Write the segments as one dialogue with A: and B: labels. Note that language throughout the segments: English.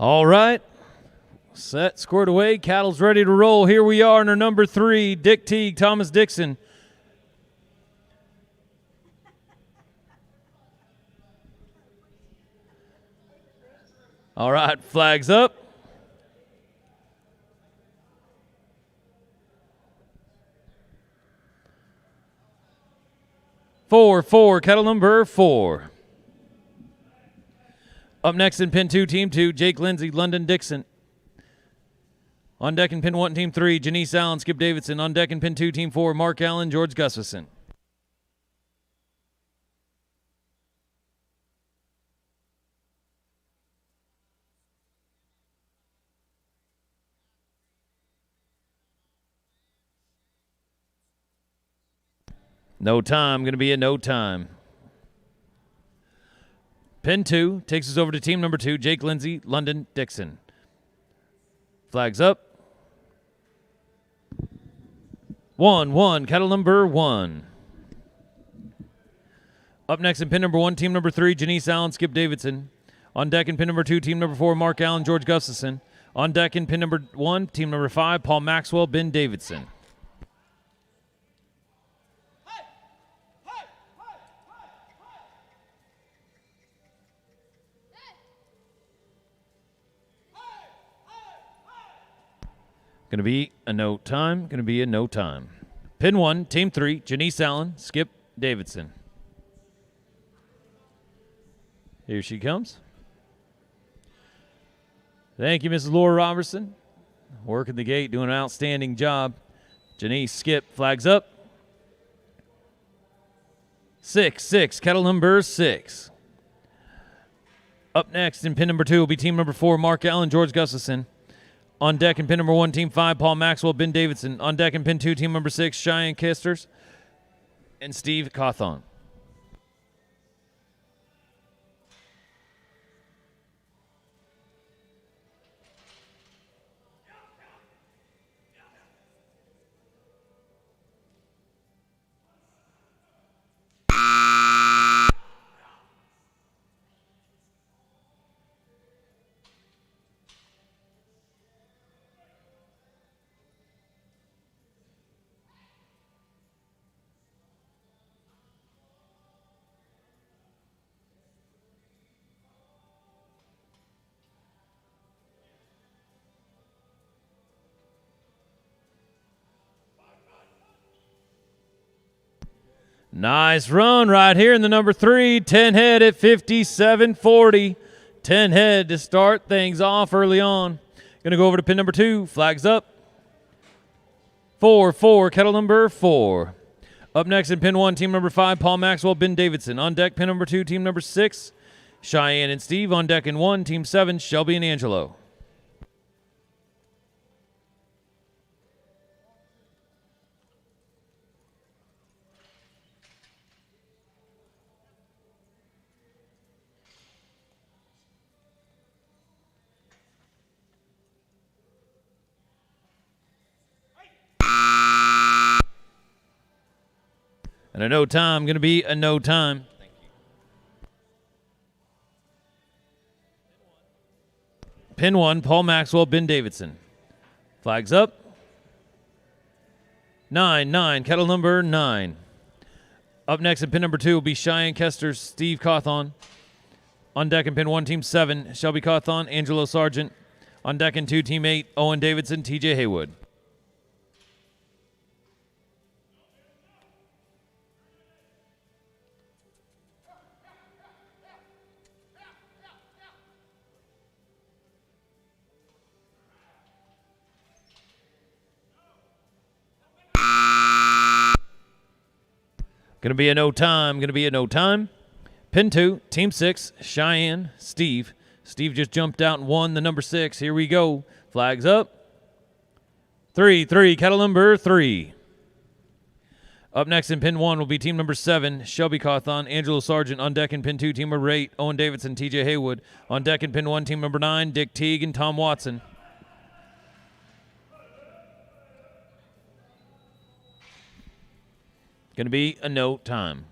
A: All right. Set, squared away. Cattle's ready to roll. Here we are in our number 3, Dick Teague, Thomas Dixon. All right, flags up. Four, cattle number 4. Up next in pin 2, team 2, Jake Lindsay, London Dixon. On deck in pin 1, team 3, Janice Allen, Skip Davidson. On deck in pin 2, team 4, Mark Allen, George Gustafson. No time, going to be a no time. Pin 2 takes us over to team number 2, Jake Lindsay, London Dixon. Flags up. 1, cattle number 1. Up next in pin number 1, team number 3, Janice Allen, Skip Davidson. On deck in pin number 2, team number 4, Mark Allen, George Gustafson. On deck in pin number 1, team number 5, Paul Maxwell, Ben Davidson. Going to be a no time. Going to be a no time. Pin 1, team 3, Janice Allen, Skip Davidson. Here she comes. Thank you, Mrs. Laura Robertson. Working the gate, doing an outstanding job. Janice, Skip, flags up. 6, cattle number 6. Up next in pin number 2 will be team number 4, Mark Allen, George Gustafson. On deck in pin number 1, team 5, Paul Maxwell, Ben Davidson. On deck in pin 2, team number 6, Cheyenne Kisters and Steve Cawthon. Nice run right here in the number 3, 10 head at 57.40. 10 head to start things off early on. Going to go over to pin number 2, flags up. 4, cattle number 4. Up next in pin 1, team number 5, Paul Maxwell, Ben Davidson. On deck, pin number 2, team number 6, Cheyenne and Steve. On deck in 1, team 7, Shelby and Angelo. And a no time, going to be a no time. Pin 1, Paul Maxwell, Ben Davidson. Flags up. 9, cattle number 9. Up next in pin number 2 will be Cheyenne Kester, Steve Cawthon. On deck in pin 1, team 7, Shelby Cawthon, Angelo Sargent. On deck in 2, team 8, Owen Davidson, TJ Haywood. Going to be a no time. Going to be a no time. Pin 2, team 6, Cheyenne, Steve. Steve just jumped out and won the number 6. Here we go. Flags up. 3, cattle number 3. Up next in pin 1 will be team number 7, Shelby Cawthon, Angelo Sargent. On deck in pin 2, team number 8, Owen Davidson, TJ Haywood. On deck in pin 1, team number 9, Dick Teague and Tom Watson. Going to be a no time.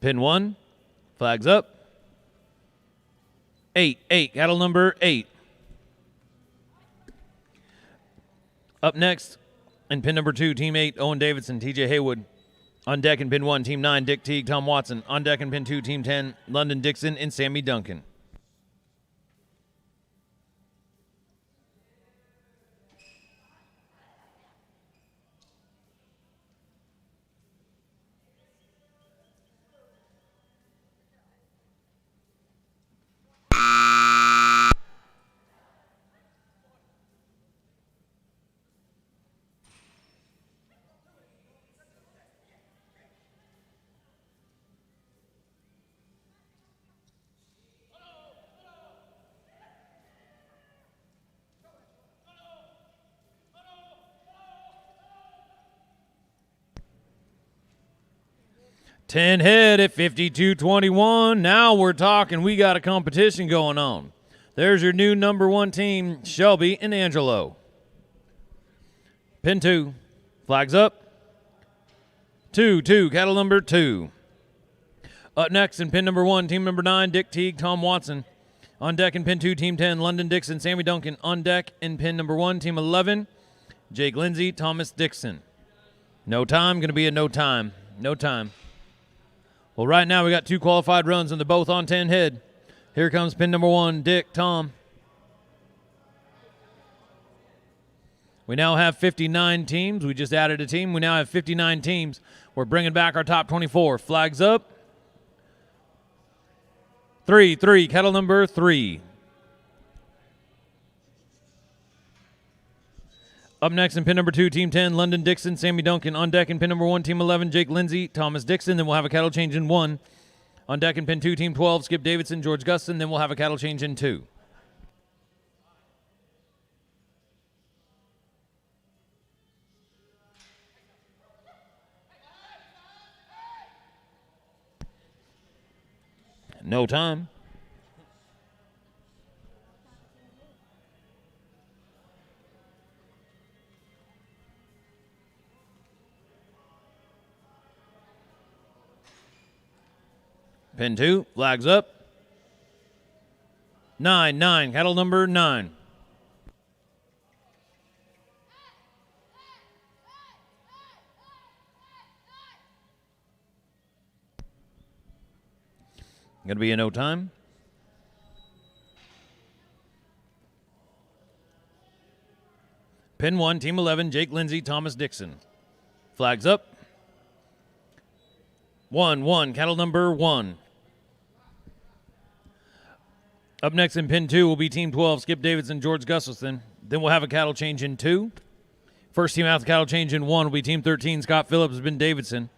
A: Pin 1. Flags up. 8. Cattle number 8. Up next, in pin number 2, Team 8, Owen Davidson, TJ Haywood. On deck in pin 1, Team 9, Dick Teague, Tom Watson. On deck in pin 2, Team 10, London Dixon and Sammy Duncan. Ten head at 52-21. Now we're talking. We got a competition going on. There's your new number 1 team, Shelby and Angelo. Pin 2. Flags up. 2. Cattle number 2. Up next in pin number 1, Team number 9, Dick Teague, Tom Watson. On deck in pin 2, Team 10, London Dixon, Sammy Duncan. On deck in pin number 1, Team 11, Jake Lindsay, Thomas Dixon. No time. Going to be a no time. No time. Well, right now we got 2 qualified runs, and they're both on 10 head. Here comes pin number 1, Dick, Tom. We now have 59 teams. We just added a team. We now have 59 teams. We're bringing back our top 24. Flags up. 3. Cattle number 3. Up next in pin number 2, Team 10, London Dixon, Sammy Duncan. On deck in pin number 1, Team 11, Jake Lindsay, Thomas Dixon. Then we'll have a cattle change in 1. On deck in pin 2, Team 12, Skip Davidson, George Gustin. Then we'll have a cattle change in 2. No time. Pin 2, flags up. 9, cattle number 9. Going to be a no time. Pin 1, Team 11, Jake Lindsay, Thomas Dixon. Flags up. 1, cattle number 1. Up next in pin 2 will be Team 12, Skip Davidson, George Gustafson. Then we'll have a cattle change in 2. First team out the cattle change in 1 will be Team 13, Scott Phillips, Ben Davidson.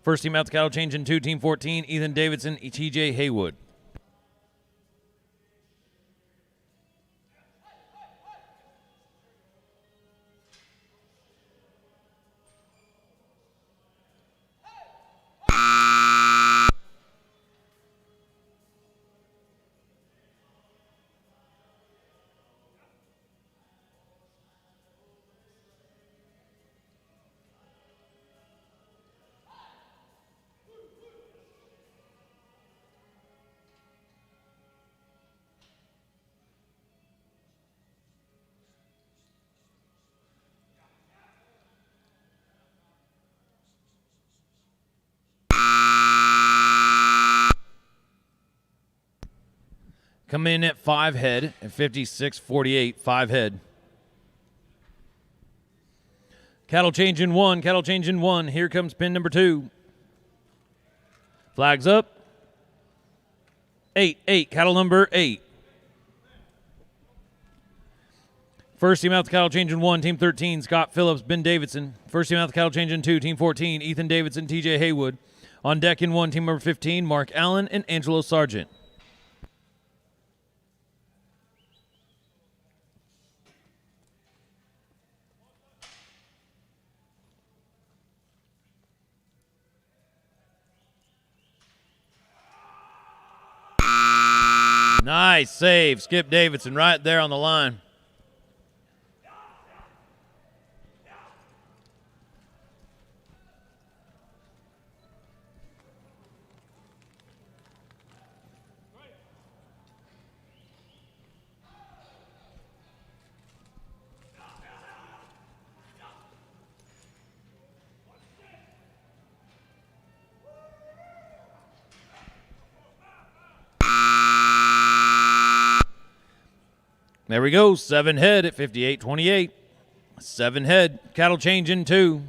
A: First team out the cattle change in 2, Team 14, Ethan Davidson, TJ Haywood. Come in at 5 head at 56-48, 5 head. Cattle change in 1, cattle change in 1. Here comes pin number 2. Flags up. 8, cattle number 8. First team out the cattle change in 1, Team 13, Scott Phillips, Ben Davidson. First team out the cattle change in 2, Team 14, Ethan Davidson, TJ Haywood. On deck in 1, team number 15, Mark Allen and Angelo Sargent. Nice save, Skip Davidson, right there on the line. There we go. 7 head at 58.28. 7 head. Cattle change in 2.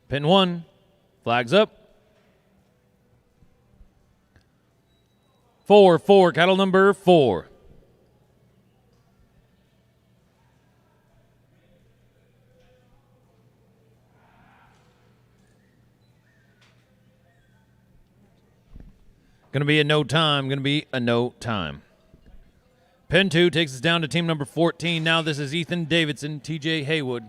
A: Pin 1. Flags up. 4, cattle number 4. Going to be a no time. Going to be a no time. Pin 2 takes us down to team number 14. Now this is Ethan Davidson, TJ Haywood.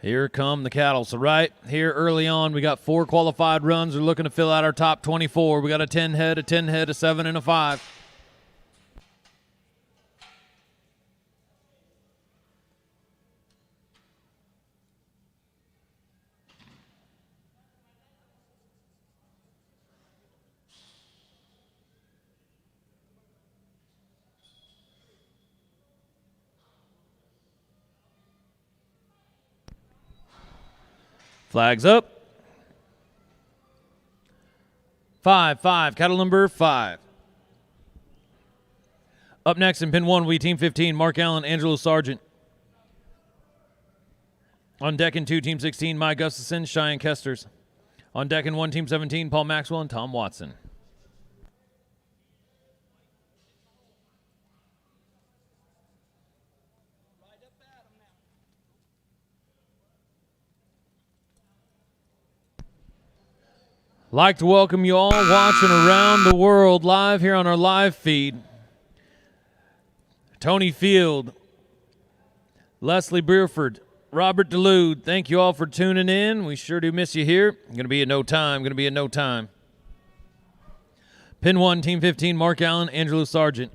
A: Here come the cattle. So right here early on, we got 4 qualified runs. We're looking to fill out our top 24. We got a 10 head, a 7, and a 5. Flags up. 5, cattle number 5. Up next in pin 1, we team 15, Mark Allen, Angelo Sargent. On deck in 2, team 16, Mike Gustafson, Cheyenne Kesters. On deck in 1, team 17, Paul Maxwell and Tom Watson. Like to welcome you all watching around the world live here on our live feed. Tony Field, Leslie Burford, Robert DeLude, thank you all for tuning in. We sure do miss you here. Going to be a no time. Going to be a no time. Pin 1, team 15, Mark Allen, Angelo Sargent.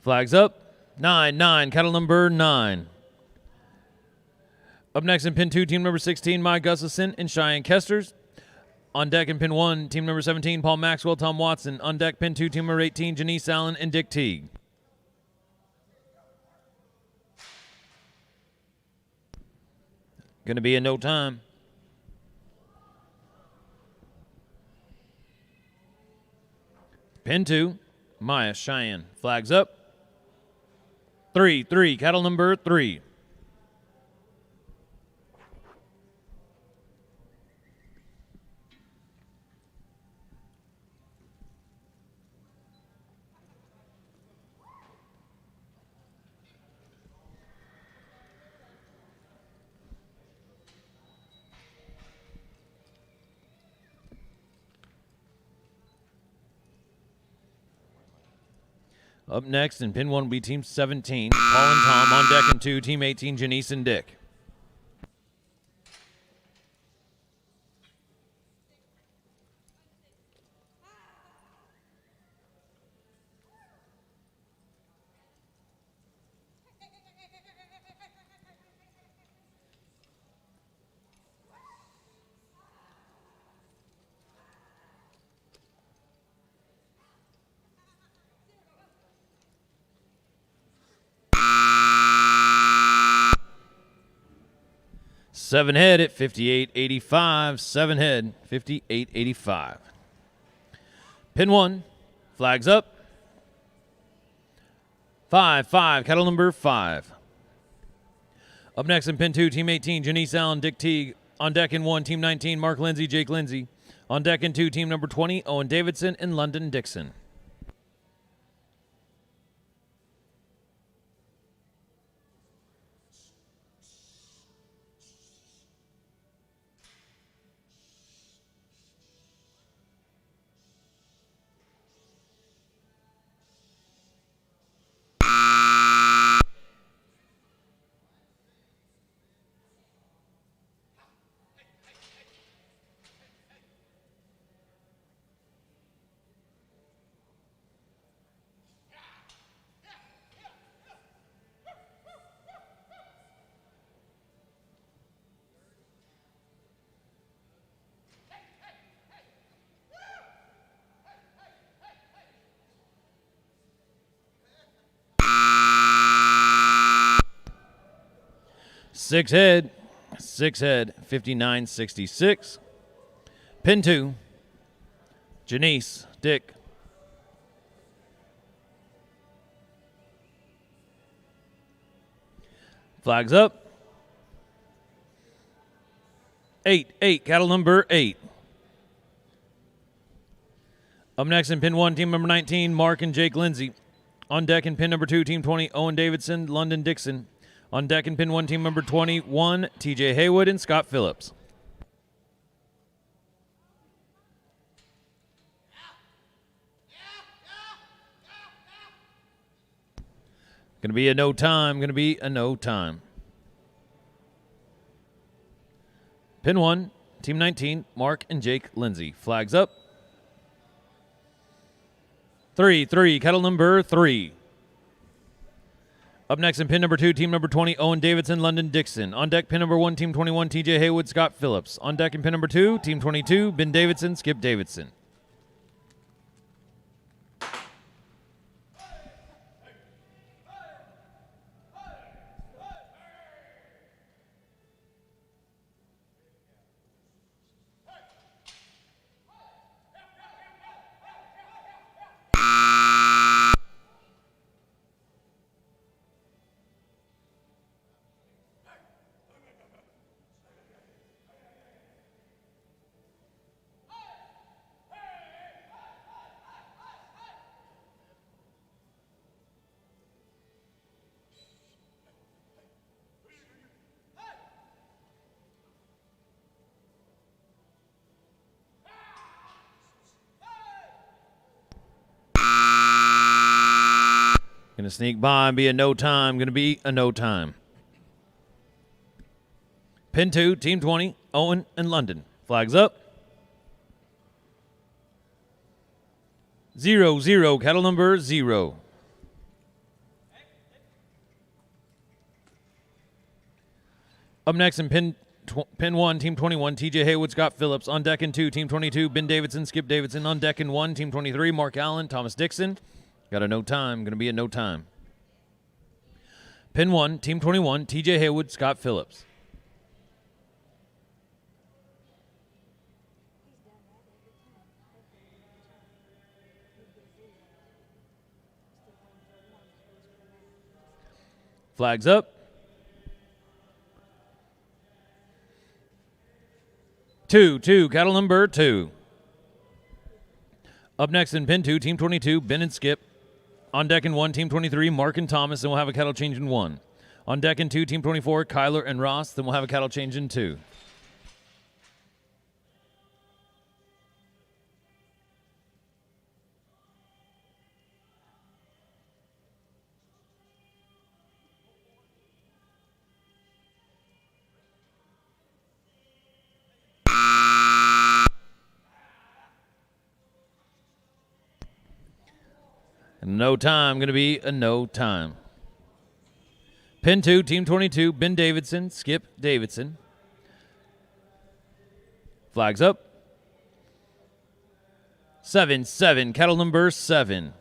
A: Flags up. 9, cattle number 9. Up next in pin 2, team number 16, Mike Gustafson and Cheyenne Kesters. On deck in pin 1, team number 17, Paul Maxwell, Tom Watson. On deck, pin 2, team number 18, Janice Allen and Dick Teague. Going to be in no time. Pin 2, Maya Cheyenne. Flags up. 3, cattle number 3. Up next in pin 1 will be team 17, Paul and Tom. On deck in 2, team 18, Janice and Dick. Seven head at 58.85. 7 head, 58.85. Pin 1, flags up. 5, cattle number 5. Up next in pin 2, team 18, Janice Allen, Dick Teague. On deck in 1, team 19, Mark Lindsay, Jake Lindsay. On deck in 2, team number 20, Owen Davidson and London Dixon. Six head, 59.66. Pin 2, Janice Dick. Flags up. 8, cattle number 8. Up next in pin 1, team number 19, Mark and Jake Lindsay. On deck in pin number 2, team 20, Owen Davidson, London Dixon. On deck in pin 1, team number 21, TJ Haywood and Scott Phillips. Going to be a no time. Pin 1, team 19, Mark and Jake Lindsay. Flags up. 3, cattle number 3. Up next in pin number 2, team number 20, Owen Davidson, London Dixon. On deck, pin number 1, team 21, TJ Haywood, Scott Phillips. On deck in pin number 2, team 22, Ben Davidson, Skip Davidson. Going to sneak by and be a no time. Pin 2, team 20, Owen and London. Flags up. 0, cattle number 0. Up next in pin 1, team 21, TJ Haywood, Scott Phillips. On deck in 2, team 22, Ben Davidson, Skip Davidson. On deck in 1, team 23, Mark Allen, Thomas Dixon. Got a no time. Going to be a no time. Pin 1, team 21, TJ Haywood, Scott Phillips. Flags up. 2, cattle number 2. Up next in pin 2, team 22, Ben and Skip. On deck in 1, team 23, Mark and Thomas, and we'll have a cattle change in 1. On deck in 2, team 24, Kyler and Ross, then we'll have a cattle change in 2. No time, going to be a no time. Pin 2, team 22, Ben Davidson, Skip Davidson. Flags up. 7, cattle number 7.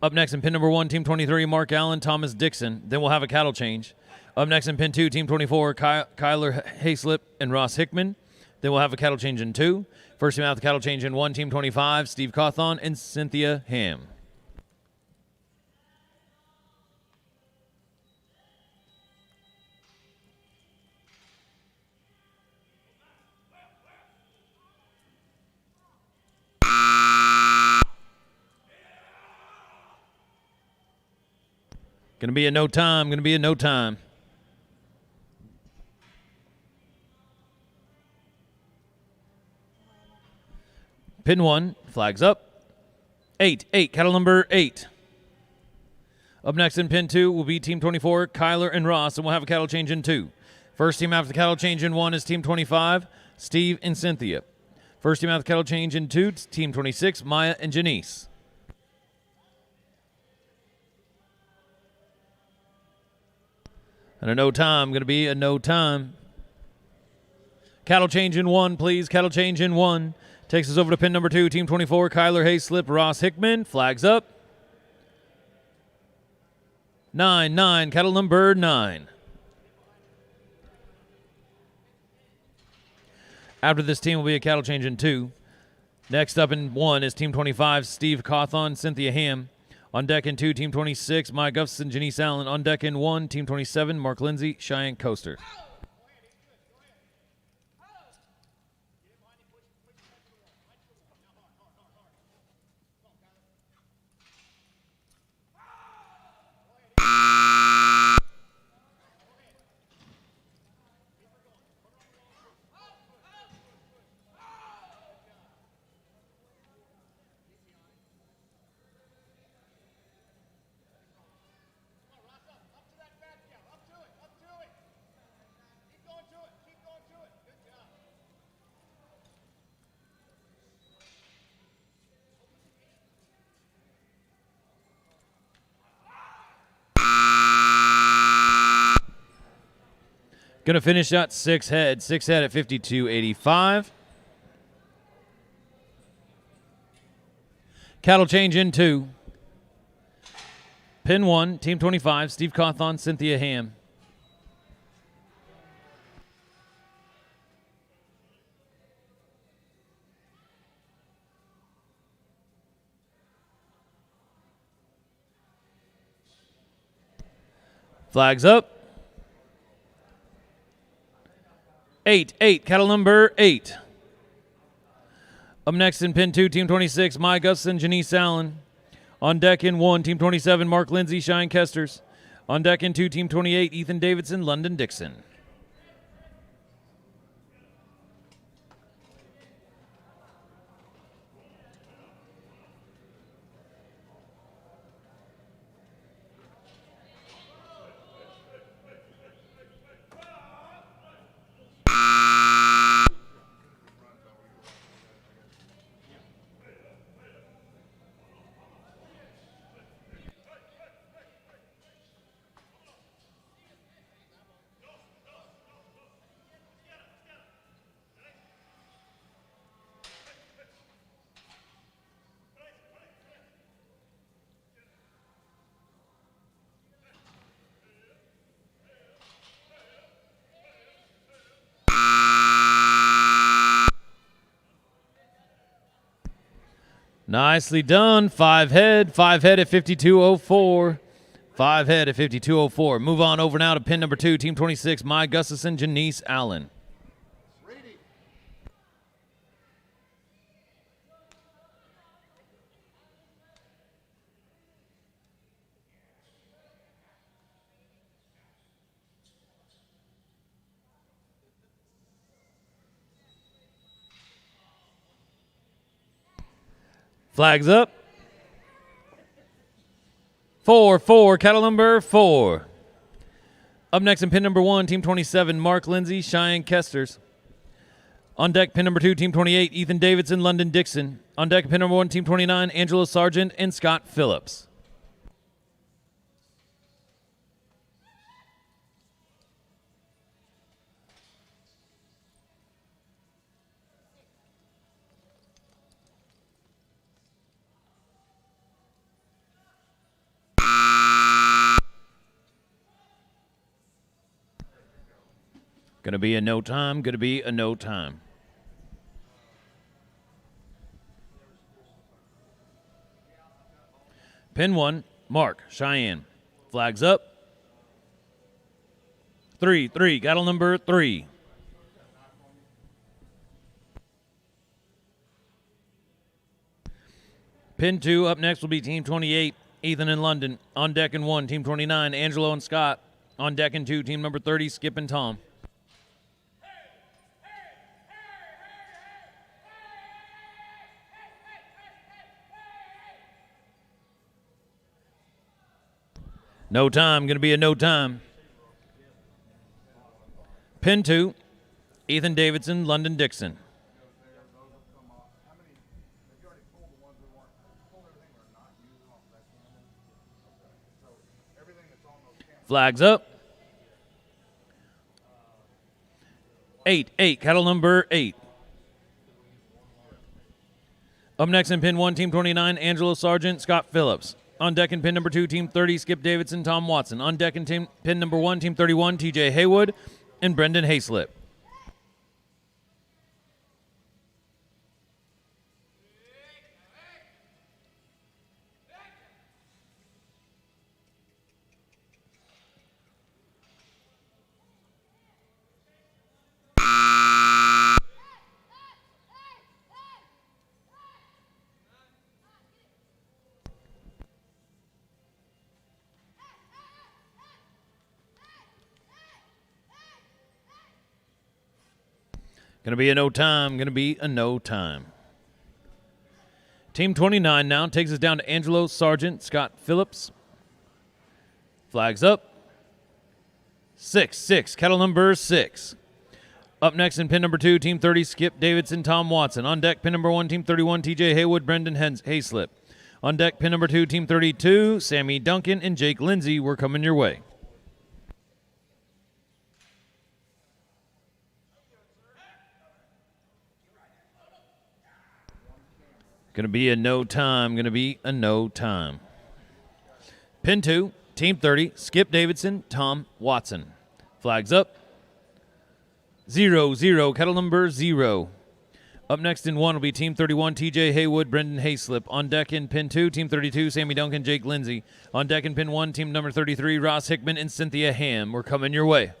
A: Up next in pin number 1, team 23, Mark Allen, Thomas Dixon. Then we'll have a cattle change. Up next in pin 2, team 24, Kyler Hayslip and Ross Hickman. Then we'll have a cattle change in 2. First team out the cattle change in 1, team 25, Steve Cawthon and Cynthia Ham. Going to be a no time. Pin 1, flags up. 8, cattle number 8. Up next in pin 2 will be team 24, Kyler and Ross, and we'll have a cattle change in 2. First team after the cattle change in 1 is team 25, Steve and Cynthia. First team out the cattle change in 2, team 26, Maya and Janice. And a no time, going to be a no time. Cattle change in 1, please. Cattle change in 1. Takes us over to pin number 2, team 24, Kyler Hayslip, Ross Hickman. Flags up. 9, cattle number 9. After this team will be a cattle change in 2. Next up in 1 is Team 25, Steve Cawthon, Cynthia Ham. On deck in 2, Team 26, Maya Gustafson, Janice Allen. On deck in 1, Team 27, Mark Lindsay, Cheyenne Coaster. Going to finish out 6 head. 6 head at 52.85. Cattle change in 2. Pin 1, Team 25, Steve Cawthon, Cynthia Ham. Flags up. 8, cattle number 8. Up next in pin 2, Team 26, Maya Gustafson, Janice Allen. On deck in 1, Team 27, Mark Lindsay, Cheyenne Kesters. On deck in 2, Team 28, Ethan Davidson, London Dixon. Nicely done. 5 head. 5 head at 52.04. 5 head at 52.04. Move on over now to pin number 2, Team 26, Maya Gustafson, Janice Allen. Flags up. 4, cattle number 4. Up next in pin number 1, Team 27, Mark Lindsay, Cheyenne Kesters. On deck, pin number 2, Team 28, Ethan Davidson, London Dixon. On deck, pin number 1, Team 29, Angelo Sargent and Scott Phillips. Gonna be a no time, gonna be a no time. Pin 1, Mark, Cheyenne. Flags up. 3, cattle number 3. Pin 2, up next will be Team 28, Ethan and London. On deck in 1, Team 29, Angelo and Scott. On deck in 2, Team number 30, Skip and Tom. No time, going to be a no time. Pin 2, Ethan Davidson, London Dixon. Flags up. 8, cattle number 8. Up next in pin 1, Team 29, Angelo Sargent, Scott Phillips. On deck in pin number 2, Team 30, Skip Davidson, Tom Watson. On deck in pin number 1, Team 31, TJ Haywood and Brendan Hayslip. Gonna be a no time. Gonna be a no time. Team 29 now takes us down to Angelo Sargent, Scott Phillips. Flags up. 6, kettle number 6. Up next in pin number 2, Team 30, Skip Davidson, Tom Watson. On deck, pin number 1, Team 31, TJ Haywood, Brendan Hayslip. On deck, pin number 2, Team 32, Sammy Duncan and Jake Lindsay. We're coming your way. Gonna be a no time. Gonna be a no time. Pin 2, Team 30, Skip Davidson, Tom Watson. Flags up. 0, kettle number 0. Up next in 1 will be Team 31, TJ Haywood, Brendan Hayslip. On deck in pin 2, Team 32, Sammy Duncan, Jake Lindsay. On deck in pin 1, Team number 33, Ross Hickman and Cynthia Ham. We're coming your way.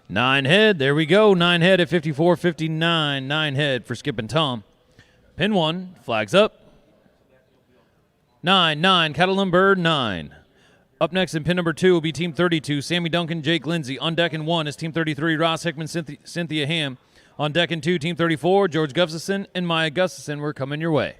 A: Nine head, there we go. 9 head at 54.59. 9 head for Skip and Tom. Pin 1, flags up. 9, cattle number 9. Up next in pin number 2 will be Team 32, Sammy Duncan, Jake Lindsay. On deck in 1 is Team 33, Ross Hickman, Cynthia Ham. On deck in 2, Team 34, George Gustafson and Maya Gustafson. We're coming your way.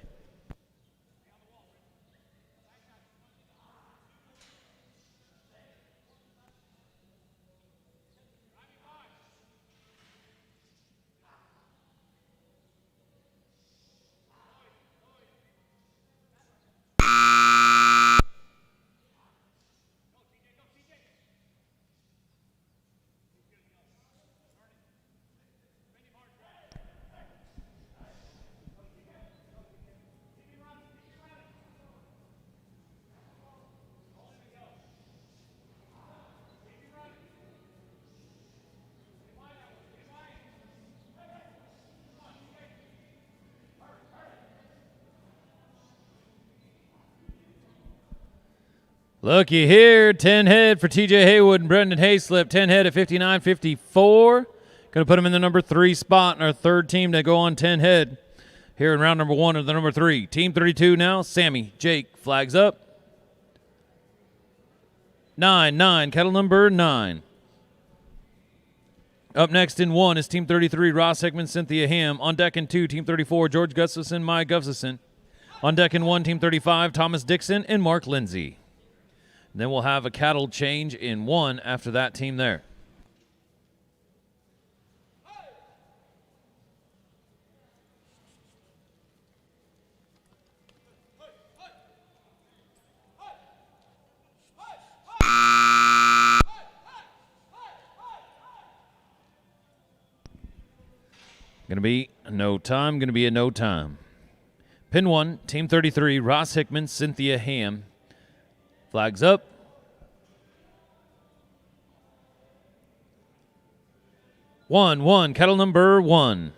A: Looky here, 10 head for TJ Haywood and Brendan Hayslip. 10 head at 59.54. Going to put him in the number 3 spot in our third team to go on 10 head here in round number 1 of the number 3. Team 32 now, Sammy, Jake, flags up. 9, kettle number 9. Up next in 1 is Team 33, Ross Hickman, Cynthia Ham. On deck in 2, Team 34, George Gustafson, Maya Gustafson. On deck in 1, Team 35, Thomas Dixon and Mark Lindsay. Then we'll have a cattle change in 1 after that team there. Going to be a no time. Going to be a no time. Pin 1, Team 33, Ross Hickman, Cynthia Ham. Flags up. 1, kettle number 1.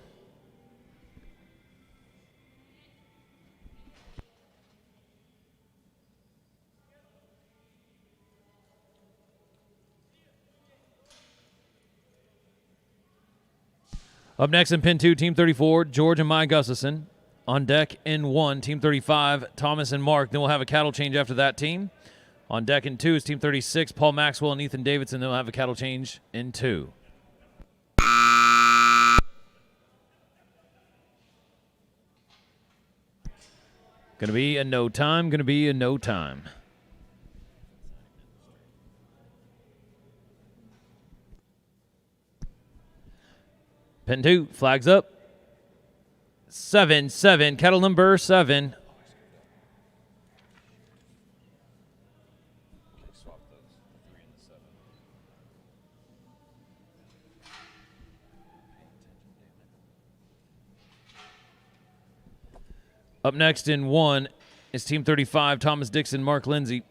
A: Up next in pin 2, Team 34, George and Maya Gustafson. On deck in 1, Team 35, Thomas and Mark. Then we'll have a cattle change after that team. On deck in 2 is Team 36, Paul Maxwell and Ethan Davidson. Then we'll have a cattle change in 2. Going to be a no time. Going to be a no time. Pin 2, flags up. 7, cattle number 7. Up next in 1 is Team 35, Thomas Dixon, Mark Lindsay.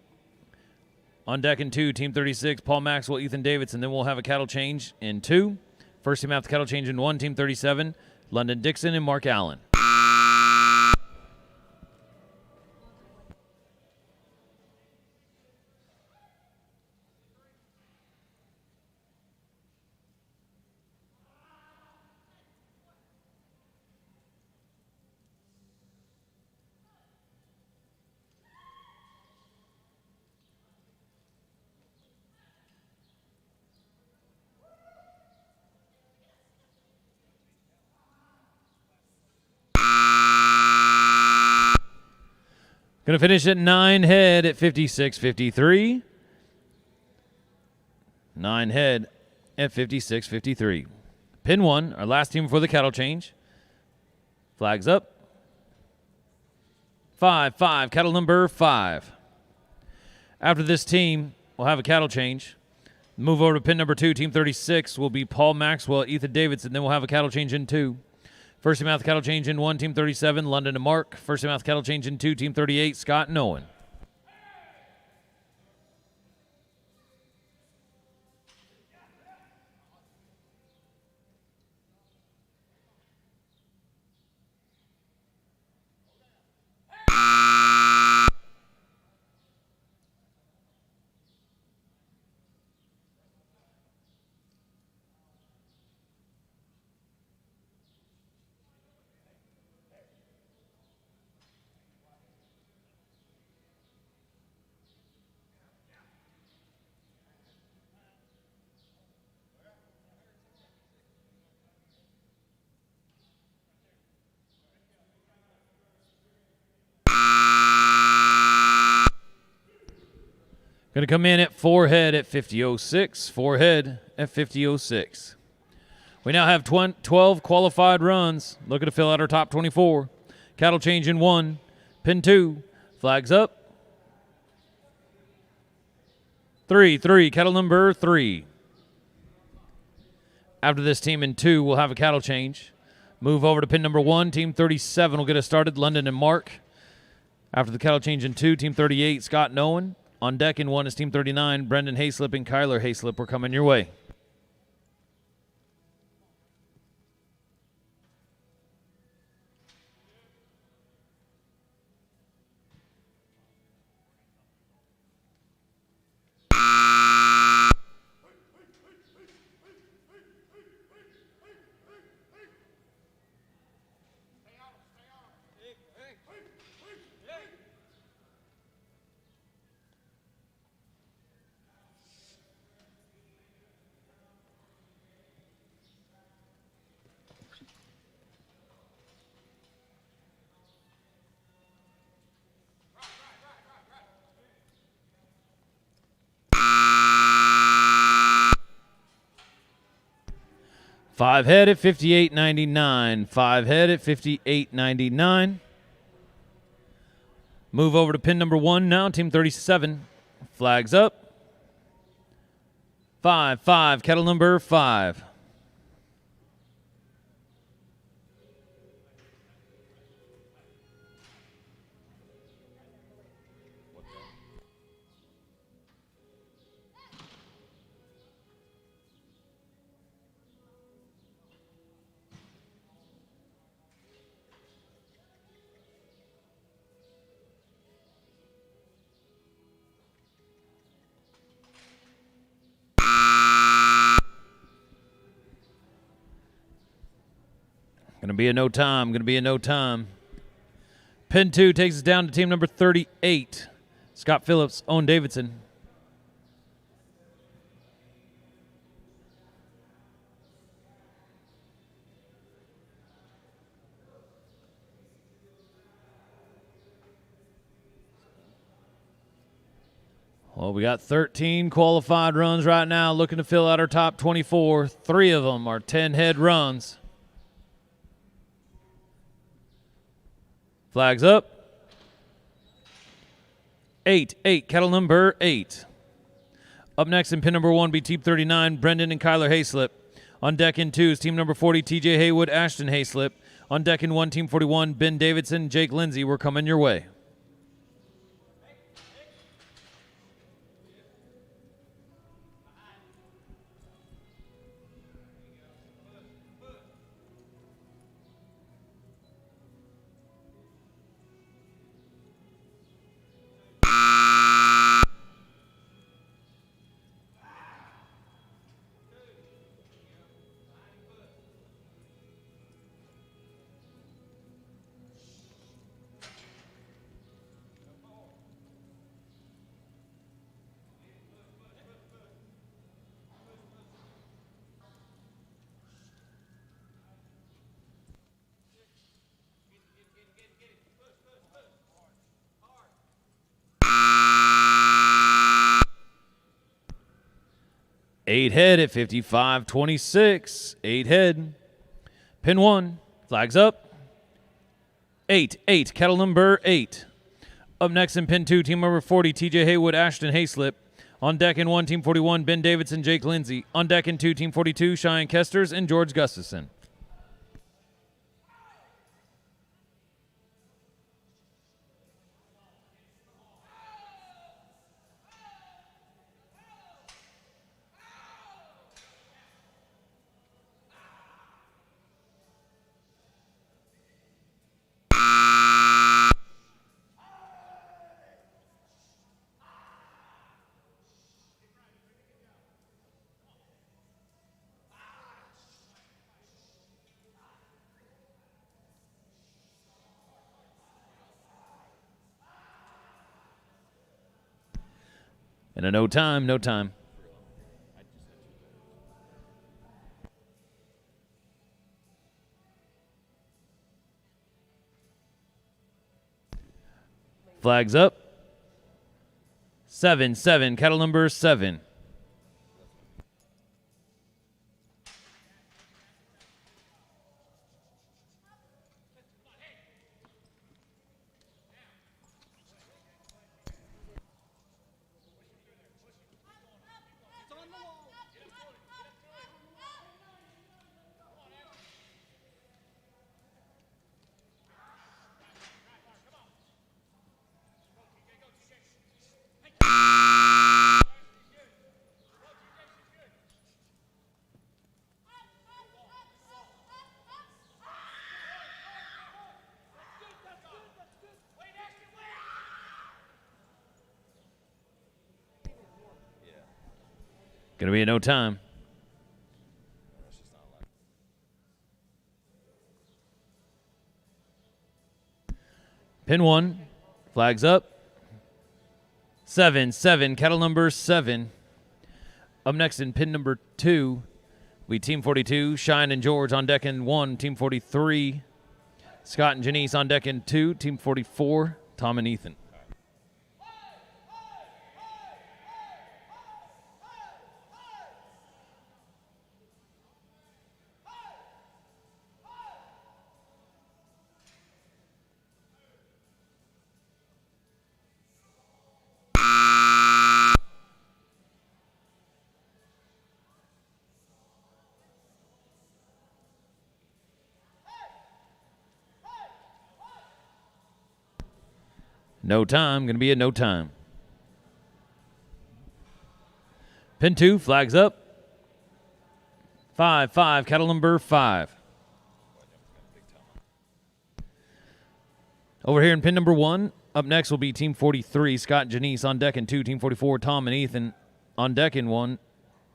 A: On deck in 2, Team 36, Paul Maxwell, Ethan Davidson. Then we'll have a cattle change in 2. First team after cattle change in 1, Team 37, London Dixon and Mark Allen. Going to finish at 9 head at 56.53. 9 head at 56.53. Pin 1, our last team before the cattle change. Flags up. 5-5, cattle number 5. After this team, we'll have a cattle change. Move over to pin number 2, Team 36 will be Paul Maxwell, Ethan Davidson. Then we'll have a cattle change in 2. First team out the cattle change in 1, Team 37, London and Mark. First team out the cattle change in 2, Team 38, Scott and Owen. Going to come in at 4 head at 50.06. 4 head at 50.06. We now have 12 qualified runs. Looking to fill out our top 24. Cattle change in 1. Pin 2. Flags up. 3. Cattle number 3. After this team in 2, we'll have a cattle change. Move over to pin number 1. Team 37 will get us started. London and Mark. After the cattle change in 2, Team 38, Scott and Owen. On deck in 1 is Team 39, Brendan Hayslip and Kyler Hayslip. We're coming your way. Five head at 58.99. 5 head at 58.99. Move over to pin number 1 now, Team 37. Flags up. 5, cattle number 5. Going to be a no time. Pin 2 takes us down to team number 38. Scott Phillips, Owen Davidson. Well, we got 13 qualified runs right now, looking to fill out our top 24. 3 of them are 10-head runs. Flags up. 8, cattle number 8. Up next in pin number 1 be Team 39, Brendan and Kyler Hayslip. On deck in 2 is team number 40, TJ Haywood, Ashton Hayslip. On deck in 1, Team 41, Ben Davidson, Jake Lindsay. We're coming your way. Eight head at 55-26. 8 head. Pin 1. Flags up. 8. Kettle number 8. Up next in pin 2, team number 40, TJ Haywood, Ashton Hayslip. On deck in 1, Team 41, Ben Davidson, Jake Lindsay. On deck in 2, Team 42, Cheyenne Kesters and George Gustafson. And a no time. Flags up. 7, kettle number 7. Gonna be a no time. Pin 1, flags up. 7, kettle number 7. Up next in pin number 2, we Team 42, Cheyenne and George on deck in 1, Team 43, Scott and Janice on deck in 2, Team 44, Tom and Ethan. No time, going to be a no time. Pin 2, flags up. 5, kettle number 5. Over here in pin number 1, up next will be Team 43, Scott and Janice on deck in 2, Team 44, Tom and Ethan on deck in 1,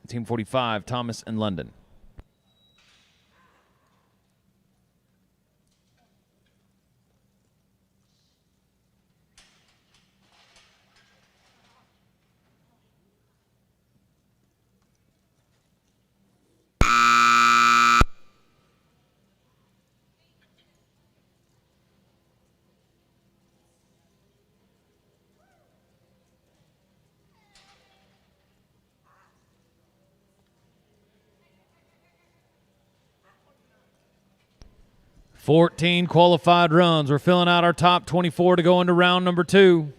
A: Team 45, Thomas and London. 14 qualified runs. We're filling out our top 24 to go into round number 2.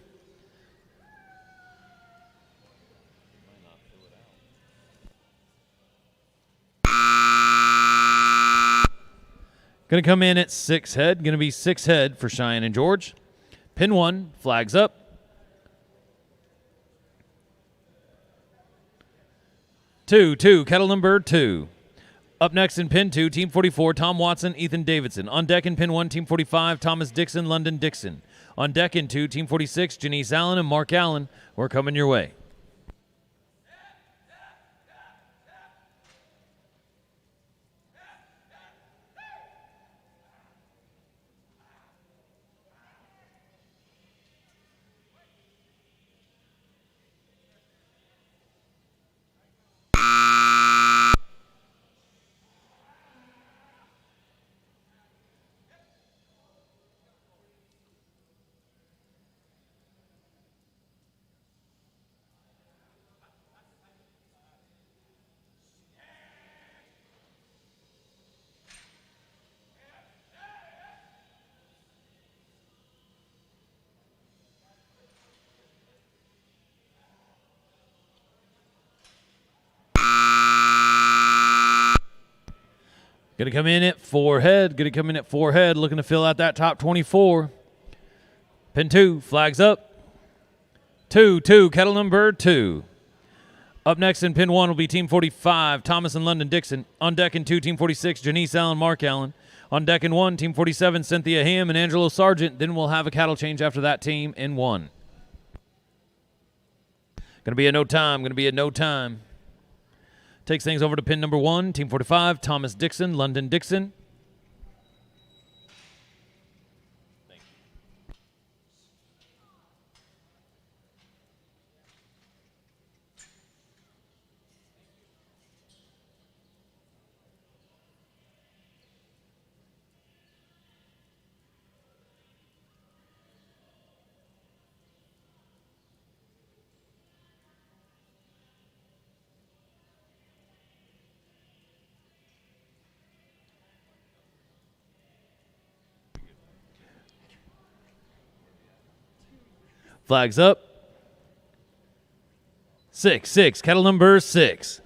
A: Going to come in at 6 head. Going to be 6 head for Cheyenne and George. Pin 1, flags up. 2, kettle number 2. Up next in pin 2, Team 44, Tom Watson, Ethan Davidson. On deck in pin 1, Team 45, Thomas Dixon, London Dixon. On deck in 2, Team 46, Janice Allen and Mark Allen. We're coming your way. Going to come in at 4 head. Going to come in at 4 head, looking to fill out that top 24. Pin 2, flags up. 2, kettle number 2. Up next in pin 1 will be Team 45, Thomas and London Dixon. On deck in 2, Team 46, Janice Allen, Mark Allen. On deck in 1, Team 47, Cynthia Ham and Angelo Sargent. Then we'll have a cattle change after that team in 1. Going to be a no time. Takes things over to pin number 1, Team 45, Thomas Dixon, London Dixon. Flags up. 6, kettle number 6.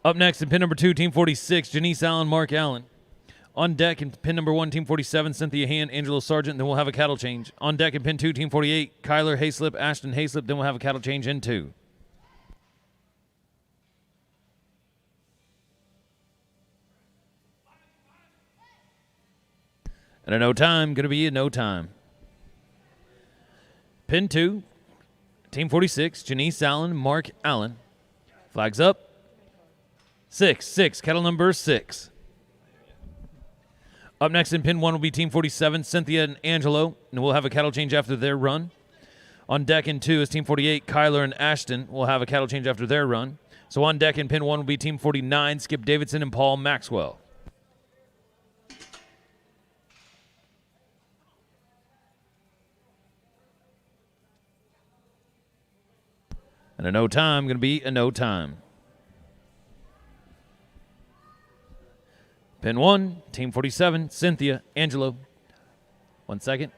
A: Up next in pin number 2, Team 46, Janice Allen, Mark Allen. On deck in pin number 1, Team 47, Cynthia Hand, Angelo Sargent. Then we'll have a cattle change. On deck in pin 2, Team 48, Kyler Hayslip, Ashton Hayslip. Then we'll have a cattle change in 2. And a no time, going to be a no time. Pin 2, Team 46, Janice Allen, Mark Allen. Flags up. 6, kettle number 6. Up next in pin 1 will be Team 47, Cynthia and Angelo, and we'll have a cattle change after their run. On deck in 2 is Team 48, Kyler and Ashton. We'll have a cattle change after their run. So on deck in pin 1 will be Team 49, Skip Davidson and Paul Maxwell. And a no time, going to be a no time. Pin 1, Team 47, Cynthia, Angelo. 1 second.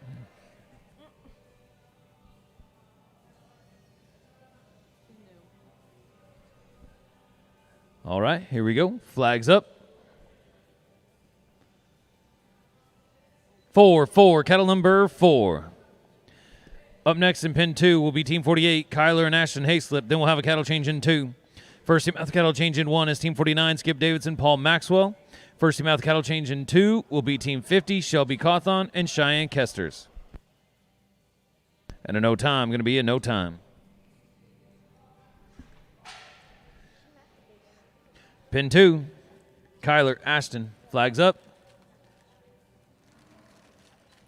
A: All right, here we go. Flags up. 4, cattle number 4. Up next in pin 2 will be Team 48, Kyler and Ashton Hayslip. Then we'll have a cattle change in 2. First team out the cattle change in 1 is Team 49, Skip Davidson, Paul Maxwell. First team out the cattle change in 2 will be Team 50, Shelby Cawthon and Cheyenne Kesters. And a no time, going to be a no time. Pin 2, Kyler, Ashton, flags up.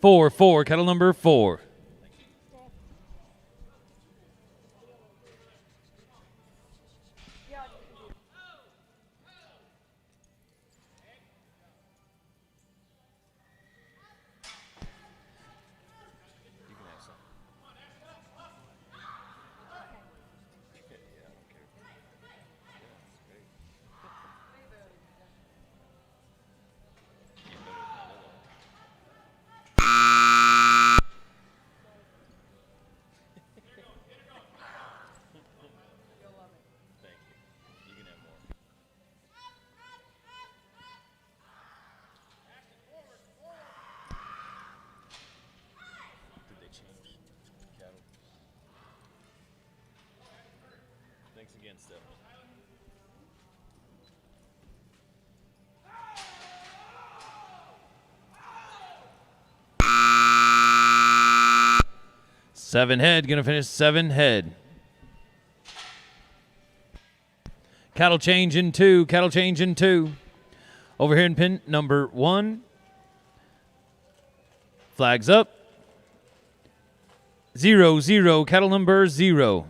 A: 4, cattle number 4. Thanks again, Steph. Seven head, gonna finish 7 head. Cattle change in 2, cattle change in 2. Over here in pin number 1. Flags up. 0, 0, cattle number 0.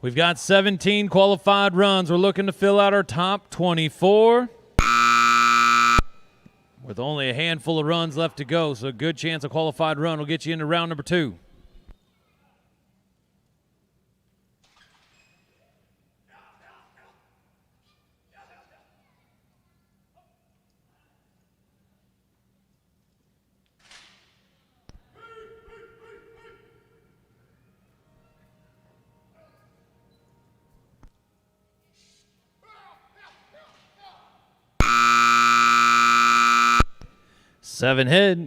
A: We've got 17 qualified runs. We're looking to fill out our top 24 with only a handful of runs left to go, so a good chance a qualified run will get you into round number 2.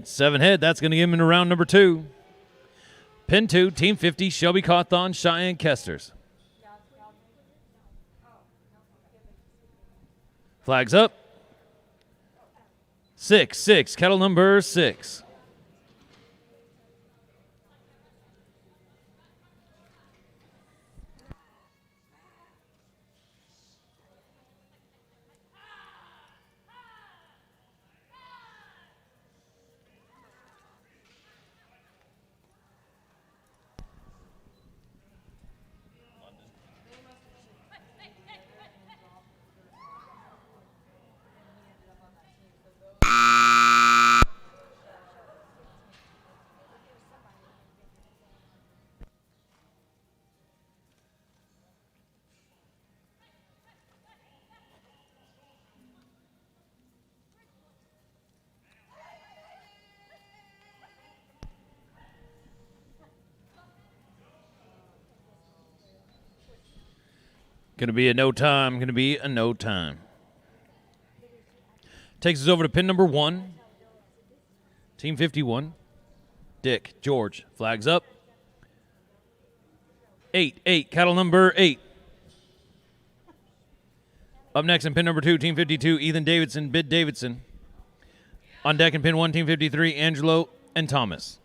A: Seven head. That's going to get him into round number 2. Pin 2, Team 50, Shelby Cawthon, Cheyenne Kesters. Flags up. 6, 6, cattle number 6. Going to be a no time. Going to be a no time. Takes us over to pin number 1. Team 51. Dick, George. Flags up. 8, 8. Cattle number 8. Up next in pin number 2, Team 52. Ethan Davidson, Bid Davidson. On deck in pin 1, Team 53. Angelo and Thomas.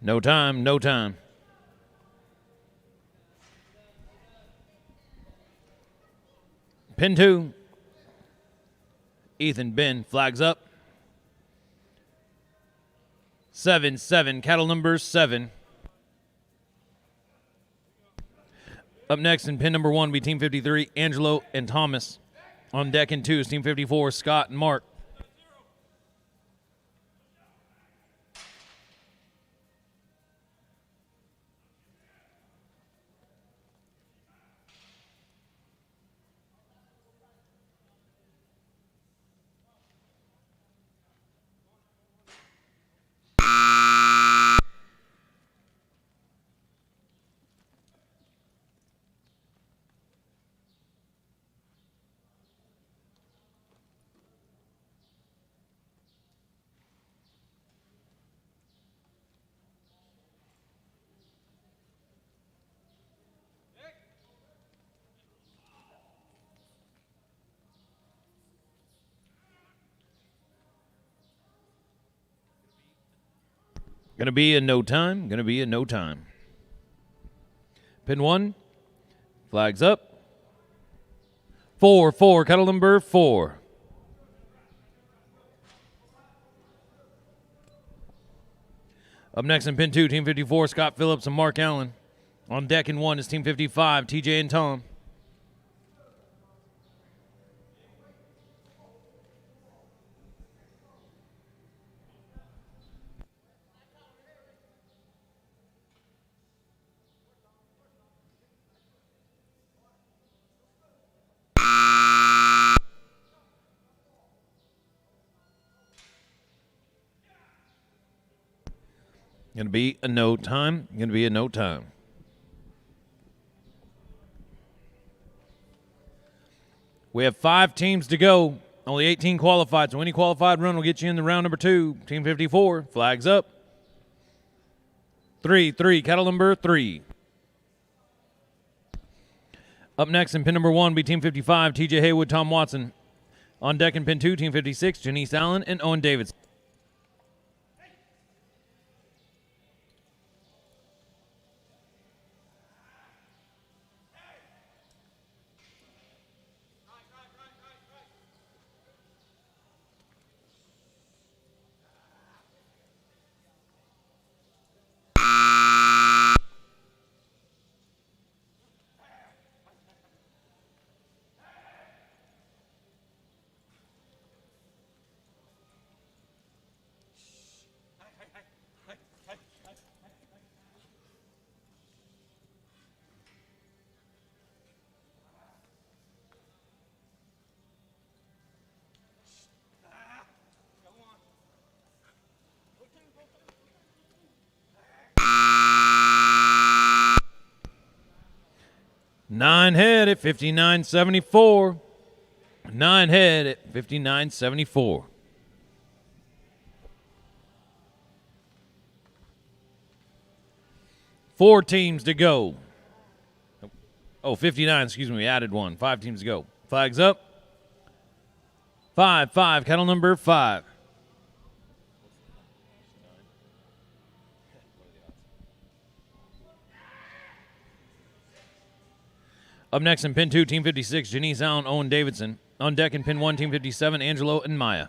A: No time, no time. Pin 2. Ethan Ben, flags up. 7, 7, cattle number 7. Up next in pin number 1 will be Team 53, Angelo and Thomas. On deck in 2 is Team 54, Scott and Mark. Gonna be a no time. Gonna be a no time. Pin 1, Flags up. 4-4, kettle number 4. Up next in pin 2, Team 54, Scott Phillips and Mark Allen. On deck in 1 is Team 55, TJ and Tom. Going to be a no time. Going to be a no time. We have 5 teams to go. Only 18 qualified, so any qualified run will get you in the round number 2. Team 54, flags up. 3-3, kettle number 3. Up next in pin number 1 be Team 55, TJ Haywood, Tom Watson. On deck in pin 2, Team 56, Janice Allen and Owen Davidson. Nine head at 59.74. 9 head at 59.74. Four teams to go. Oh, 59, excuse me, we added one. 5 teams to go. Flags up. 5-5, kettle number 5. Up next in pin 2, Team 56, Janice Allen, Owen Davidson. On deck in pin 1, Team 57, Angelo and Maya.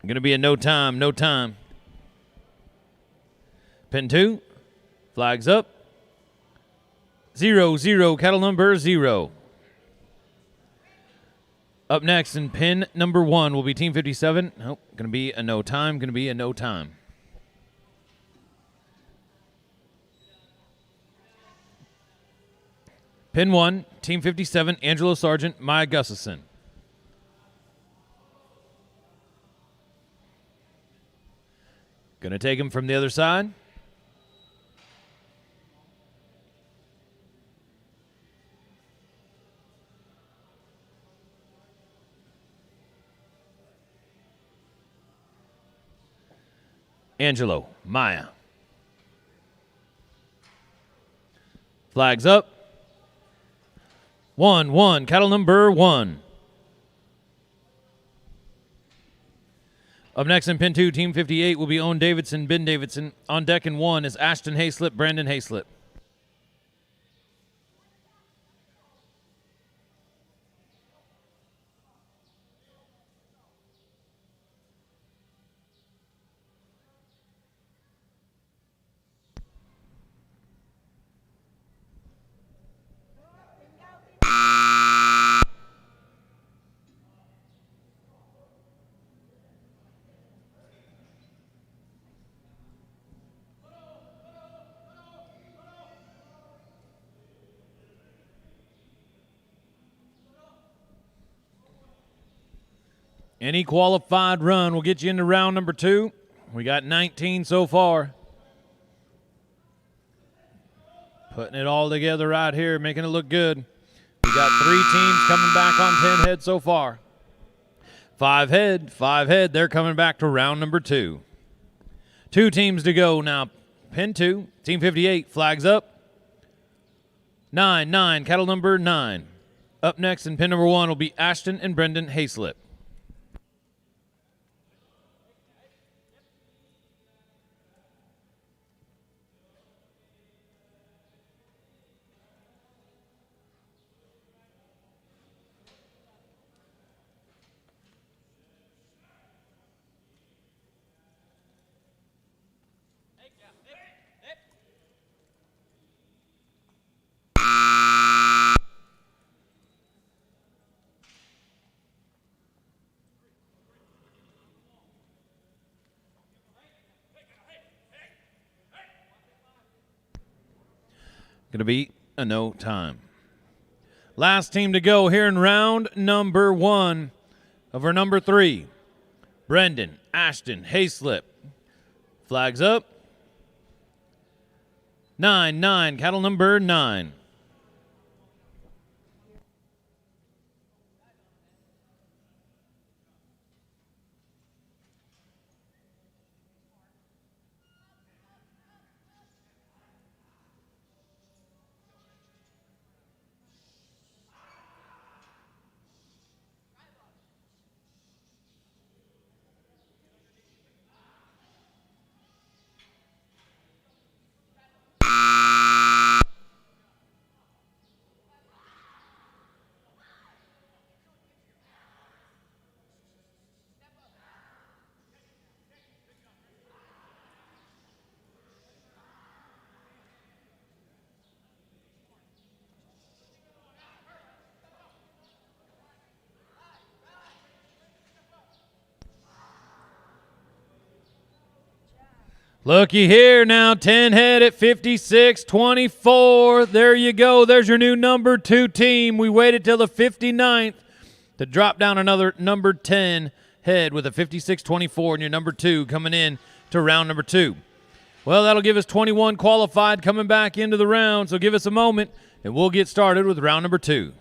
A: Going to be a no time, no time. Pin 2, flags up. 0-0, kettle number 0. Up next in pin number 1 will be Team 57. Nope, going to be a no time, going to be a no time. Pin 1, Team 57, Angelo Sargent, Maya Gustafson. Going to take him from the other side. Angelo, Maya. Flags up. 1-1, cattle number 1. Up next in pin 2, Team 58 will be Owen Davidson, Ben Davidson. On deck in 1 is Ashton Hayslip, Brandon Hayslip. Any qualified run will get you into round number 2. We got 19 so far. Putting it all together right here, making it look good. We got 3 teams coming back on 10 head so far. 5 head. They're coming back to round number 2. 2 teams to go now. Pin 2, Team 58, flags up. 9, cattle number 9. Up next in pin number 1 will be Ashton and Brendan Hayslip. Going to be a no time. Last team to go here in round number 1 of our number 3. Brendan, Ashton, Hayslip. Flags up. 9, cattle number 9. Looky here now, 10 head at 56-24. There you go. There's your new number 2 team. We waited till the 59th to drop down another number 10 head with a 56-24, and your number 2 coming in to round number 2. Well, that'll give us 21 qualified coming back into the round, so give us a moment, and we'll get started with round number 2.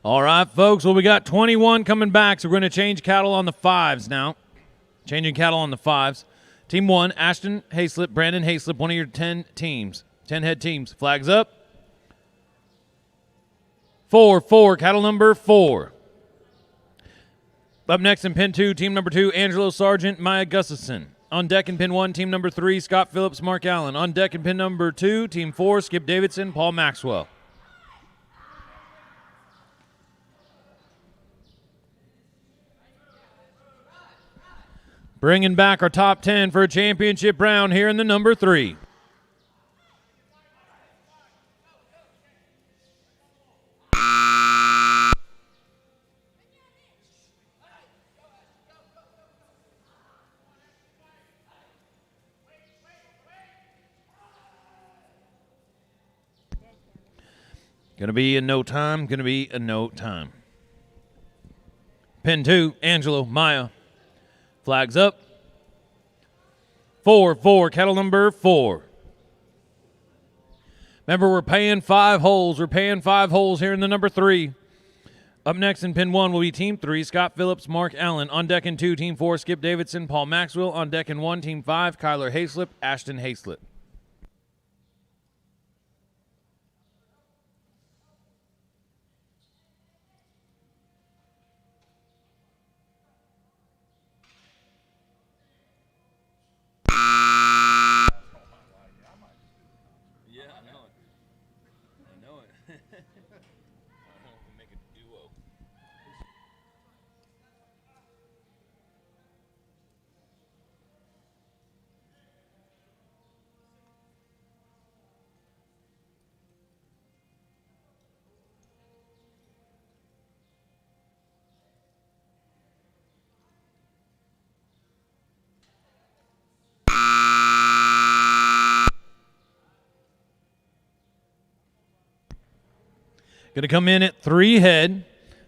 A: All right, folks. Well, we got 21 coming back, so we're going to change cattle on the 5s now. Changing cattle on the 5s. Team 1, Ashton Hayslip, Brandon Hayslip, one of your 10 teams. 10 head teams. Flags up. 4, cattle number 4. Up next in pin 2, team number 2, Angelo Sargent, Maya Gustafson. On deck in pin 1, team number 3, Scott Phillips, Mark Allen. On deck in pin number 2, team 4, Skip Davidson, Paul Maxwell. Bringing back our top 10 for a championship round here in the number 3. Gonna be in no time, gonna be in no time. Pin 2, Angelo, Maya. Flags up. 4, cattle number 4. Remember, we're paying 5 holes. We're paying 5 holes here in the number 3. Up next in pin 1 will be team 3, Scott Phillips, Mark Allen. On deck in 2, team 4, Skip Davidson, Paul Maxwell. On deck in 1, team 5, Kyler Hayslip, Ashton Hayslip. Going to come in at 3 head.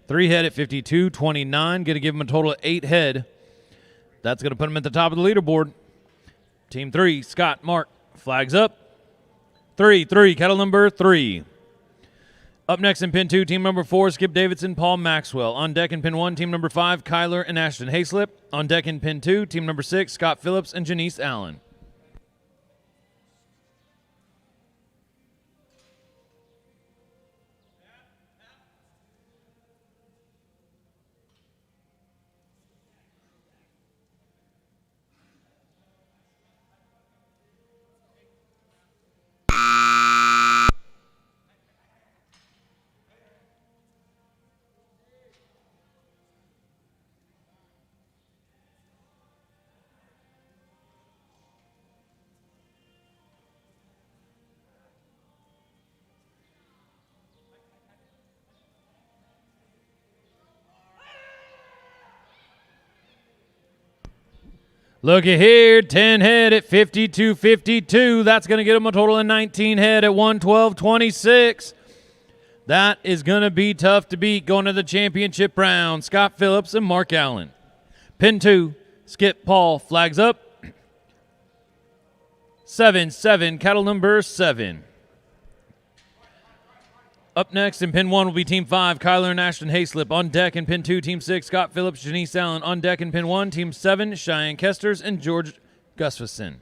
A: 3 head at 52.29. Going to give him a total of 8 head. That's going to put him at the top of the leaderboard. Team 3, Scott, Mark. Flags up. 3, cattle number 3. Up next in pin 2, team number 4, Skip Davidson, Paul Maxwell. On deck in pin 1, team number 5, Kyler and Ashton Hayslip. On deck in pin 2, team number 6, Scott Phillips and Janice Allen. Looky here, 10 head at 52.52. That's going to get him a total of 19 head at 112.26. That is going to be tough to beat going to the championship round. Scott Phillips and Mark Allen. Pin 2, Skip Paul. Flags up. 7, cattle number 7. Up next in pin 1 will be team 5, Kyler and Ashton Hayslip. On deck in pin 2, team 6, Scott Phillips, Janice Allen. On deck in pin 1, team 7, Cheyenne Kesters and George Gustafson.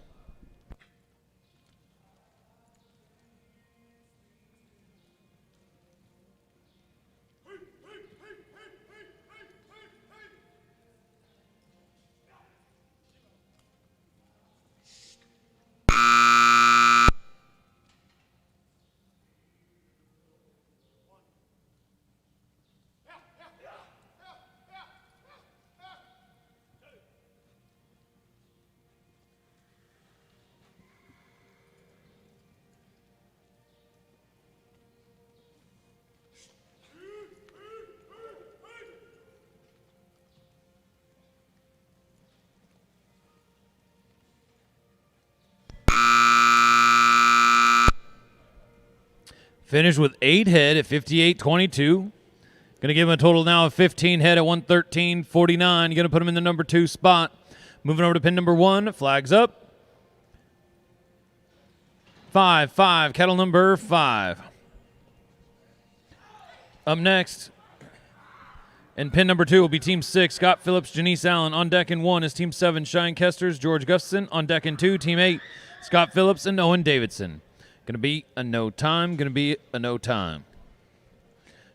A: Finished with 8 head at 58.22. Going to give him a total now of 15 head at 113.49. You're going to put him in the number 2 spot. Moving over to pin number 1. Flags up. 5, cattle number 5. Up next, and pin number 2 will be team 6, Scott Phillips, Janice Allen. On deck in 1 is team 7, Cheyenne Kesters, George Gustafson. On deck in 2, team 8, Scott Phillips and Owen Davidson. Going to be a no time. Going to be a no time.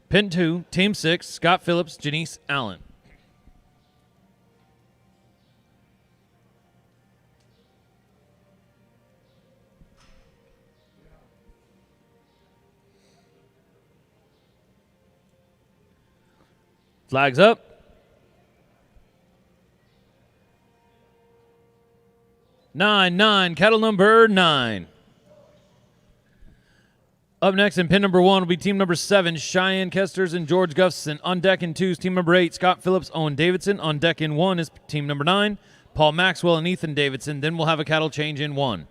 A: Pin 2, team 6, Scott Phillips, Janice Allen. Flags up. Nine, cattle number 9. Up next in pin number 1 will be team number 7, Cheyenne Kesters and George Gustafson. On deck in 2 is team number 8, Scott Phillips, Owen Davidson. On deck in 1 is team number 9, Paul Maxwell and Ethan Davidson. Then we'll have a cattle change in 1.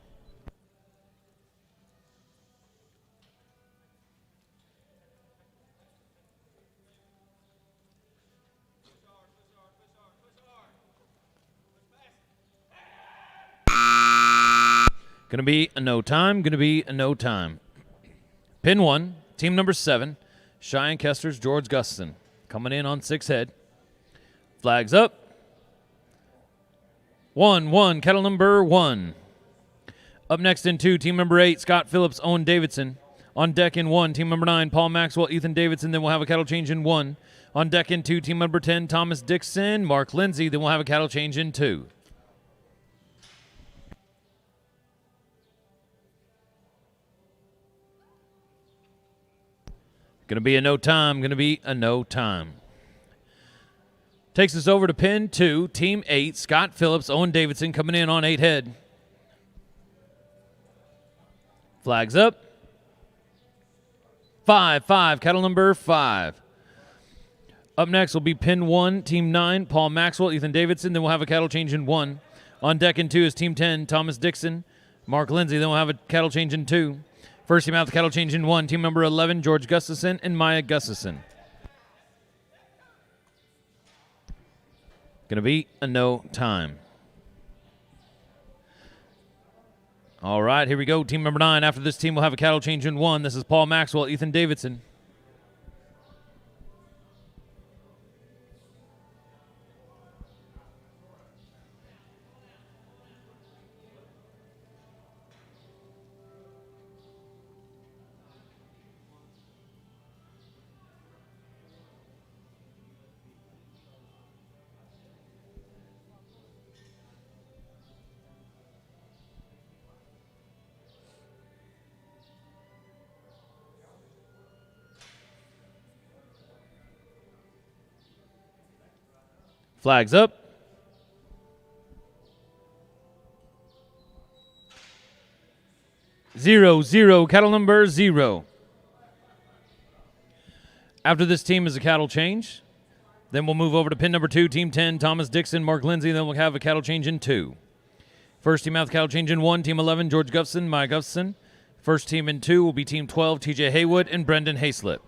A: Gonna be a no time, gonna be a no time. Pin 1, team number 7, Cheyenne Kesters, George Gustafson. Coming in on 6 head. Flags up. 1, cattle number 1. Up next in 2, team number 8, Scott Phillips, Owen Davidson. On deck in 1, team number 9, Paul Maxwell, Ethan Davidson. Then we'll have a cattle change in 1. On deck in 2, team number 10, Thomas Dixon, Mark Lindsay. Then we'll have a cattle change in 2. Going to be a no time, going to be a no time. Takes us over to pin 2, team 8, Scott Phillips, Owen Davidson coming in on 8 head. Flags up. 5, cattle number 5. Up next will be pin 1, team 9, Paul Maxwell, Ethan Davidson. Then we'll have a cattle change in 1. On deck in 2 is team 10, Thomas Dixon, Mark Lindsay. Then we'll have a cattle change in 2. First team out the cattle change in 1, team number 11, George Gustafson and Maya Gustafson. Going to be a no time. All right, here we go. Team number 9. After this team, we'll have a cattle change in 1. This is Paul Maxwell, Ethan Davidson. Flags up. Zero, cattle number 0. After this team is a cattle change. Then we'll move over to pin number 2, team 10, Thomas Dixon, Mark Lindsay. Then we'll have a cattle change in 2. First team out the cattle change in 1, team 11, George Gustafson, Maya Gustafson. First team in 2 will be team 12, TJ Haywood and Brendan Hayslip.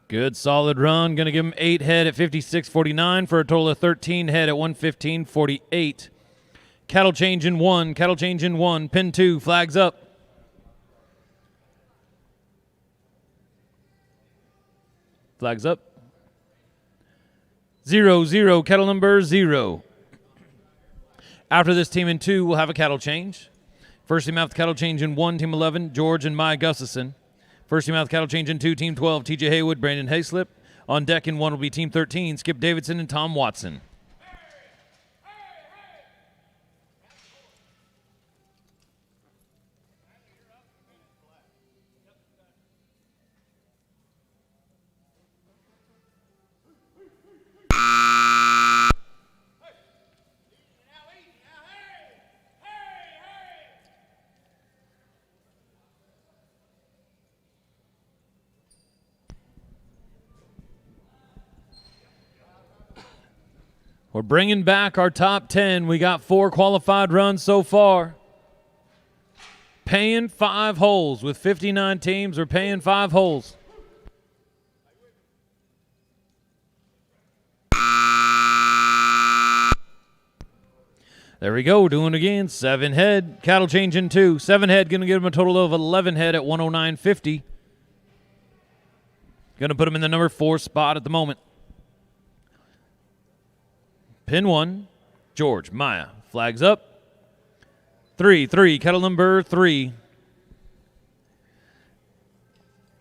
A: Good solid run. Going to give him 8 head at 56.49 for a total of 13 head at 115.48. Cattle change in 1. Cattle change in 1. Pin 2. Flags up. Flags up. 0, cattle number 0. After this team in 2, we'll have a cattle change. First team out the cattle change in 1, team 11, George and Maya Gustafson. First team out the cattle change in 2, team 12, TJ Haywood, Brandon Hayslip. On deck in 1 will be team 13, Skip Davidson and Tom Watson. We're bringing back our top 10. We got 4 qualified runs so far. Paying 5 holes. With 59 teams, we're paying 5 holes. There we go, doing it again. 7 head. Cattle changing 2. 7 head, going to give him a total of 11 head at 109.50. Going to put him in the number 4 spot at the moment. Pin 1, George, Maya. Flags up. 3, cattle number 3.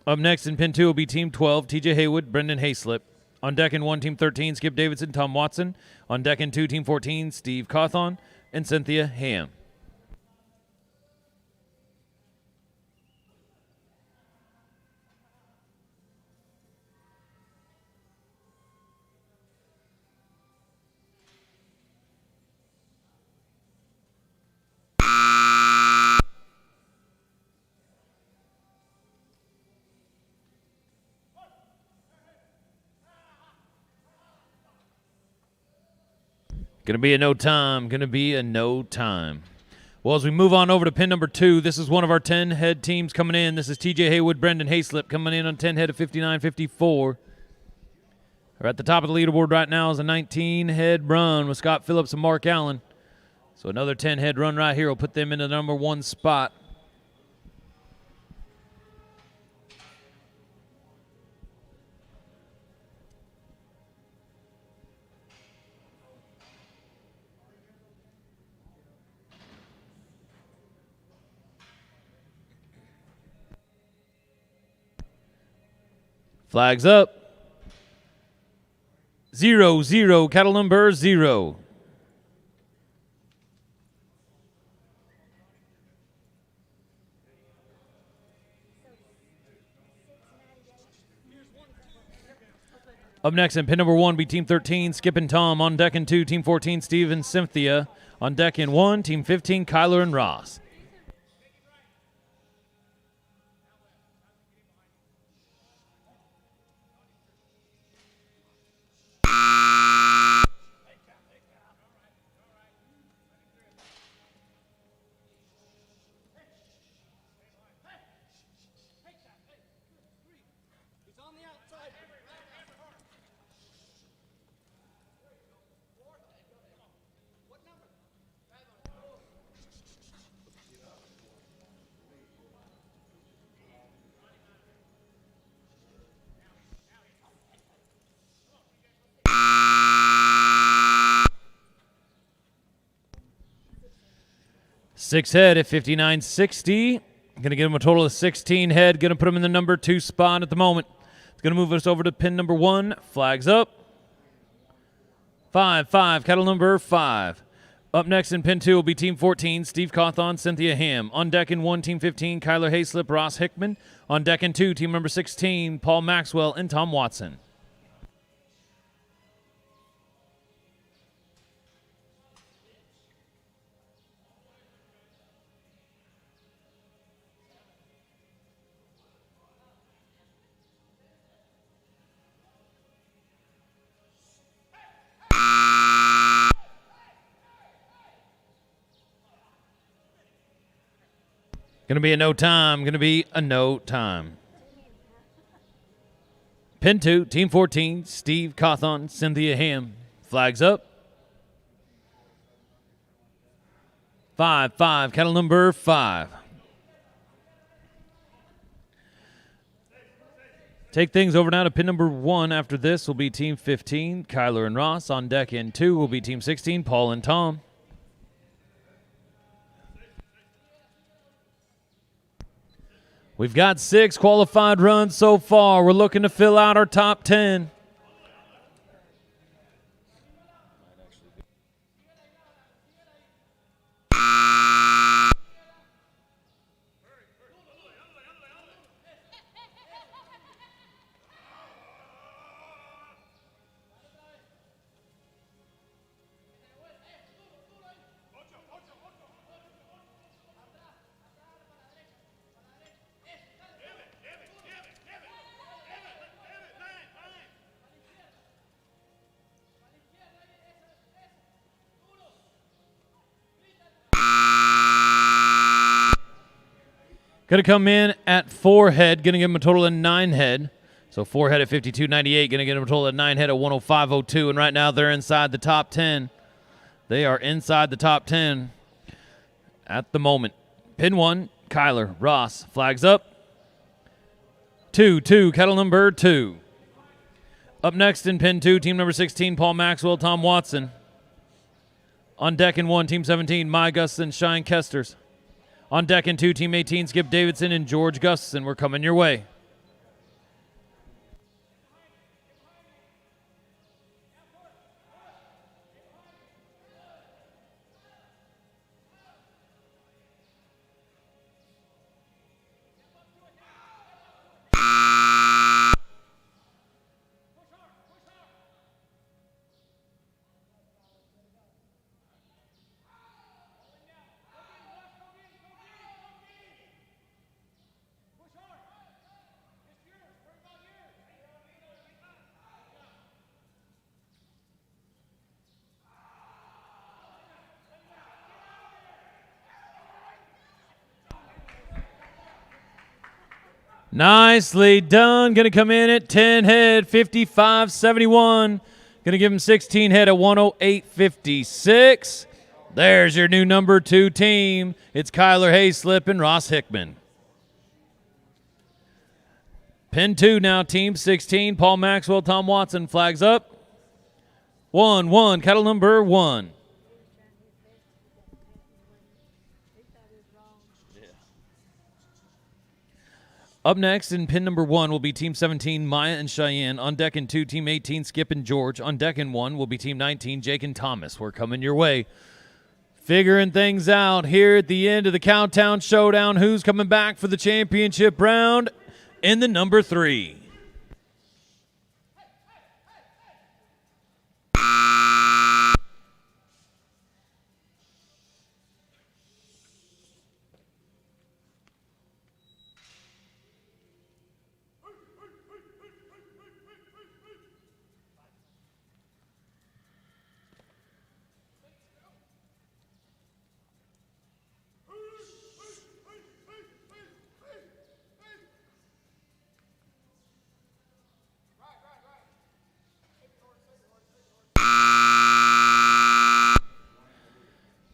A: Up next in pin 2 will be Team 12, TJ Haywood, Brendan Hayslip. On deck in 1, Team 13, Skip Davidson, Tom Watson. On deck in 2, Team 14, Steve Cawthon and Cynthia Ham. Going to be a no time. Going to be a no time. Well, as we move on over to pin number 2, this is one of our 10-head teams coming in. This is TJ Haywood, Brendan Hayslip coming in on 10 head of 59.54. We're at the top of the leaderboard right now is a 19-head run with Scott Phillips and Mark Allen. So another 10-head run right here will put them in the number 1 spot. Flags up. 0, cattle number 0. Up next in pin number 1 be Team 13, Skip and Tom. On deck in 2, Team 14, Steve and Cynthia. On deck in 1, Team 15, Kyler and Ross. Six head at 59.60. Going to give him a total of 16 head. Going to put him in the number 2 spot at the moment. It's going to move us over to pin number 1. Flags up. 5, cattle number 5. Up next in pin 2 will be Team 14, Steve Cawthon, Cynthia Ham. On deck in 1, Team 15, Kyler Hayslip, Ross Hickman. On deck in 2, Team number 16, Paul Maxwell and Tom Watson. Going to be a no time. Going to be a no time. Pin 2, Team 14, Steve Cawthon, Cynthia Ham. Flags up. 5, cattle number 5. Take things over now to pin number 1. After this will be Team 15, Kyler and Ross. On deck in 2 will be Team 16, Paul and Tom. We've got 6 qualified runs so far. We're looking to fill out our top 10. Going to come in at 4 head, going to give him a total of 9 head. So 4 head at 52.98, going to get him a total of 9 head at 105.02. And right now they're inside the top 10. They are inside the top 10 at the moment. Pin 1, Kyler Ross. Flags up. 2-2, kettle number 2. Up next in pin 2, team number 16, Paul Maxwell, Tom Watson. On deck in 1, team 17, Mai Gustafson, Cheyenne Kesters. On deck in 2, team 18, Skip Davidson and George Gustafson. We're coming your way. Nicely done. Going to come in at 10 head, 55.71. Going to give him 16 head at 108.56. There's your new number 2 team. It's Kyler Hayslip and Ross Hickman. Pin 2 now, team 16, Paul Maxwell, Tom Watson. Flags up. 1-1, kettle number 1. Up next in pin number 1 will be team 17, Maya and Cheyenne. On deck in 2, team 18, Skip and George. On deck in 1 will be team 19, Jake and Thomas. We're coming your way. Figuring things out here at the end of the Cowtown Showdown. Who's coming back for the championship round in the number 3?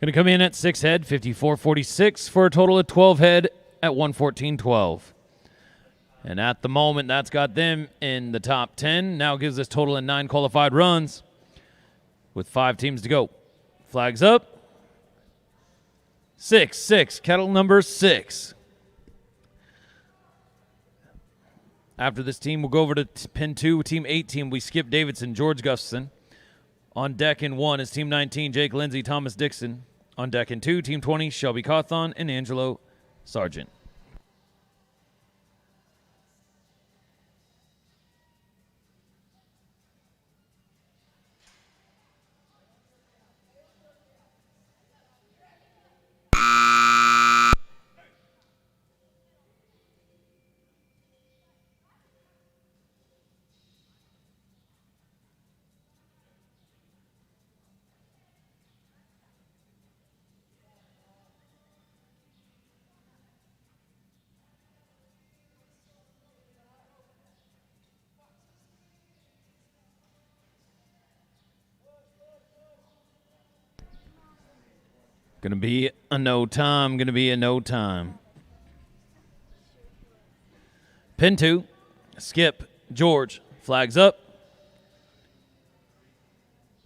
A: Going to come in at 6 head, 54.46, for a total of 12 head at 114.12. And at the moment, that's got them in the top 10. Now gives us total of 9 qualified runs with 5 teams to go. Flags up. 6-6, kettle number 6. After this team, we'll go over to pin 2, team 18. We skip Davidson, George Gustafson. On deck in 1 is team 19, Jake Lindsay, Thomas Dixon. On deck in 2, team 20, Shelby Cawthon and Angelo Sargent. Gonna be a no time. Gonna be a no time. Pin 2, Skip, George. Flags up.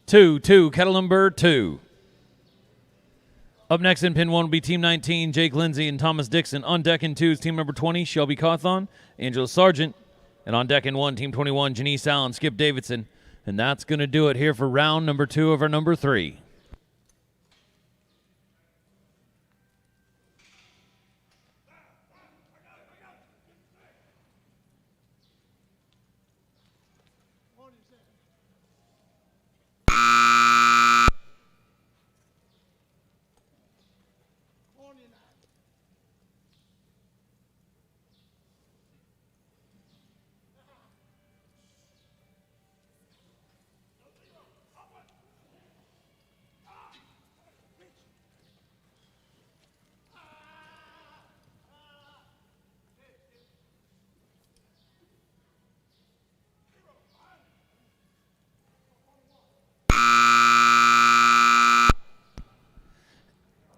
A: 2-2, kettle number 2. Up next in pin 1 will be team 19, Jake Lindsay and Thomas Dixon. On deck in 2 is team number 20, Shelby Cawthon, Angelo Sargent. And on deck in 1, team 21, Janice Allen, Skip Davidson. And that's going to do it here for round number 2 of our number 3.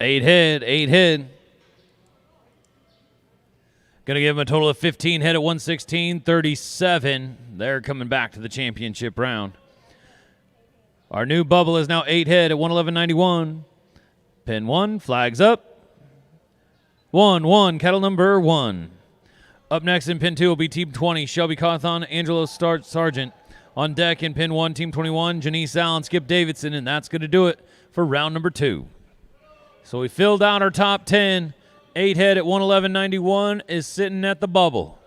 A: 8 head, 8 head. Going to give them a total of 15 head at 116.37. They're coming back to the championship round. Our new bubble is now 8 head at 111.91. Pin 1, flags up. 1, cattle number 1. Up next in pin 2 will be Team 20, Shelby Cawthon, Angelo Sargent. On deck in pin 1, Team 21, Janice Allen, Skip Davidson, and that's going to do it for round number 2. So we filled out our top 10. 8 head at 111.91 is sitting at the bubble.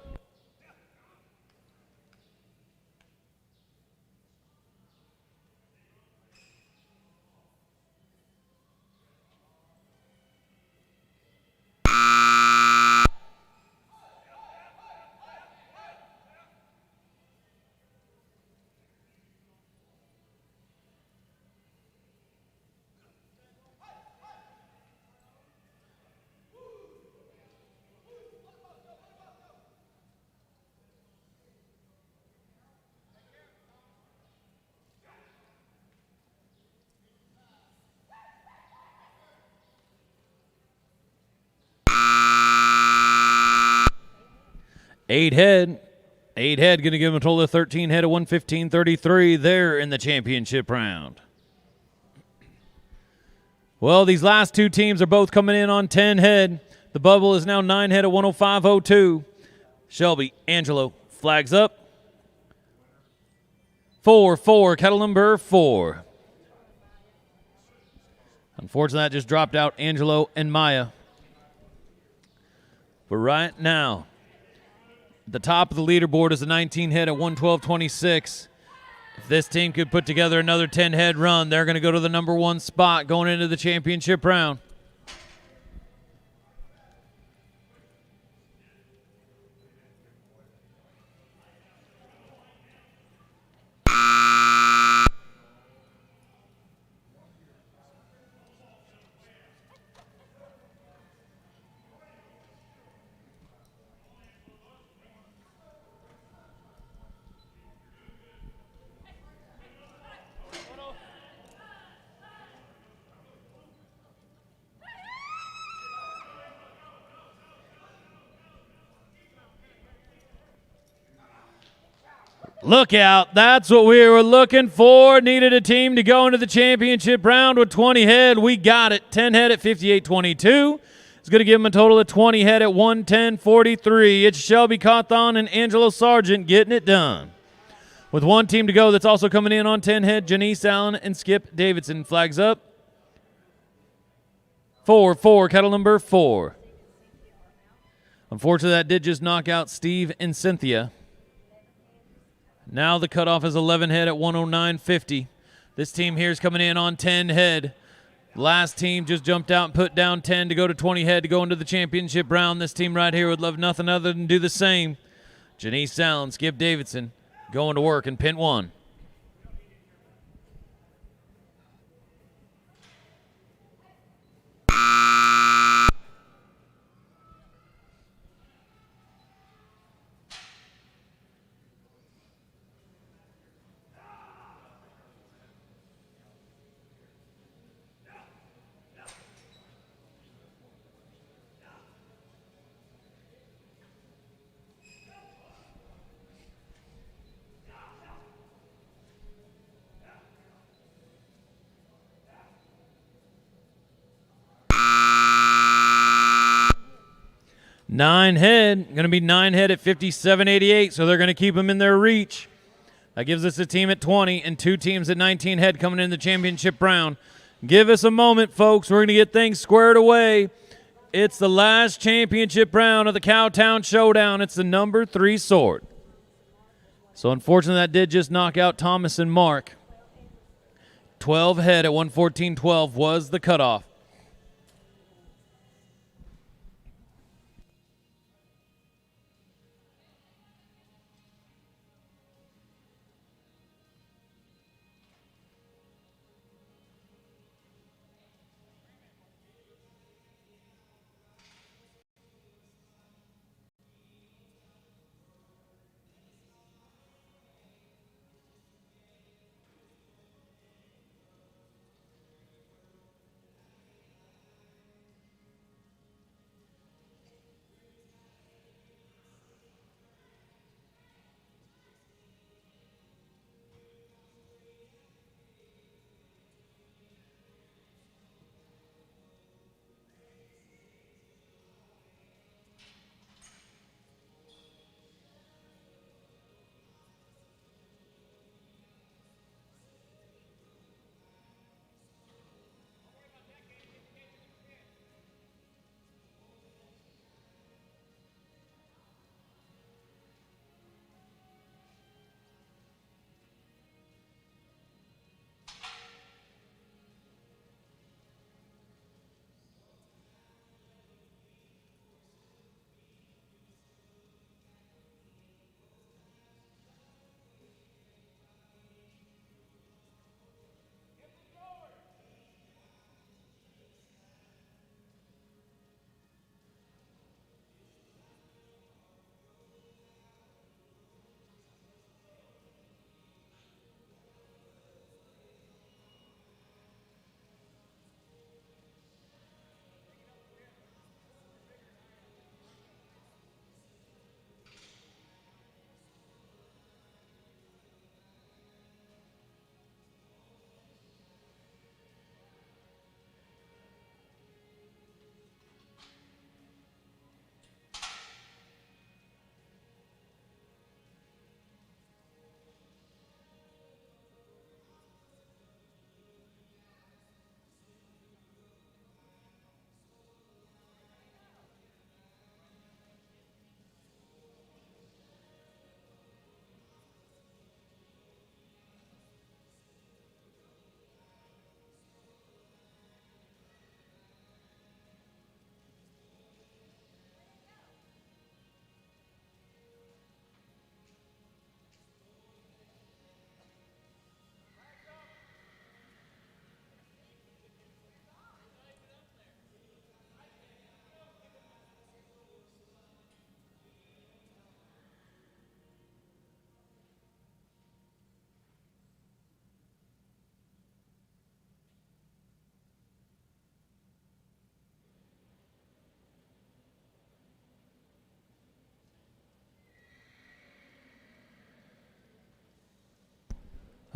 A: Eight head, going to give them a total of 13 head at 115.33. They're in the championship round. Well, these last two teams are both coming in on 10 head. The bubble is now 9 head at 105.02. Shelby, Angelo, flags up. 4, cattle number 4. Unfortunately, that just dropped out Angelo and Maya. But right now, the top of the leaderboard is a 19 head at 112.26. If this team could put together another 10 head run, they're going to go to the number 1 spot going into the championship round. Look out. That's what we were looking for. Needed a team to go into the championship round with 20 head. We got it. 10 head at 58.22. It's going to give them a total of 20 head at 110.43. It's Shelby Cawthon and Angelo Sargent getting it done. With one team to go that's also coming in on 10 head, Janice Allen and Skip Davidson. Flags up. 4, cattle number 4. Unfortunately, that did just knock out Steve and Cynthia. Now the cutoff is 11 head at 109.50. This team here is coming in on 10 head. Last team just jumped out and put down 10 to go to 20 head to go into the championship round. This team right here would love nothing other than do the same. Janice Allen, Skip Davidson going to work in pin 1. Nine head, going to be 9 head at 57.88, so they're going to keep them in their reach. That gives us a team at 20 and 2 teams at 19 head coming in the championship round. Give us a moment, folks. We're going to get things squared away. It's the last championship round of the Cowtown Showdown. It's the number 3 sort. So unfortunately, that did just knock out Thomas and Mark. 12 head at 114.12 was the cutoff.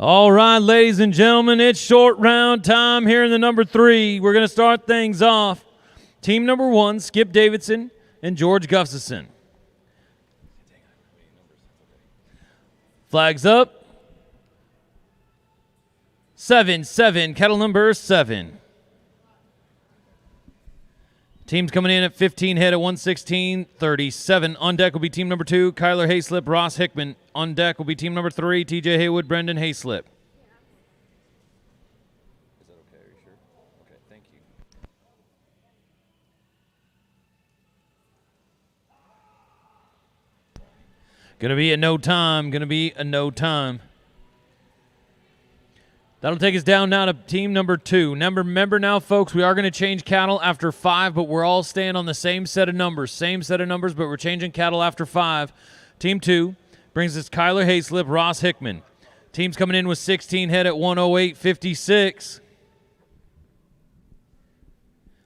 A: All right, ladies and gentlemen, it's short round time here in the number 3. We're going to start things off. Team number 1, Skip Davidson and George Gustafson. Flags up. 7-7, kettle number 7. Teams coming in at 15 head at 116.37. On deck will be team number 2, Kyler Hayslip, Ross Hickman. On deck will be team number 3, TJ Haywood, Brendan Hayslip. Is that okay? Are you sure? Okay, thank you. Gonna be a no time. That'll take us down now to team number 2. Remember now, folks, we are going to change cattle after 5, but we're all staying on the same set of numbers. But we're changing cattle after 5. Team 2 brings us Kyler Hayslip, Ross Hickman. Team's coming in with 16 head at 108.56.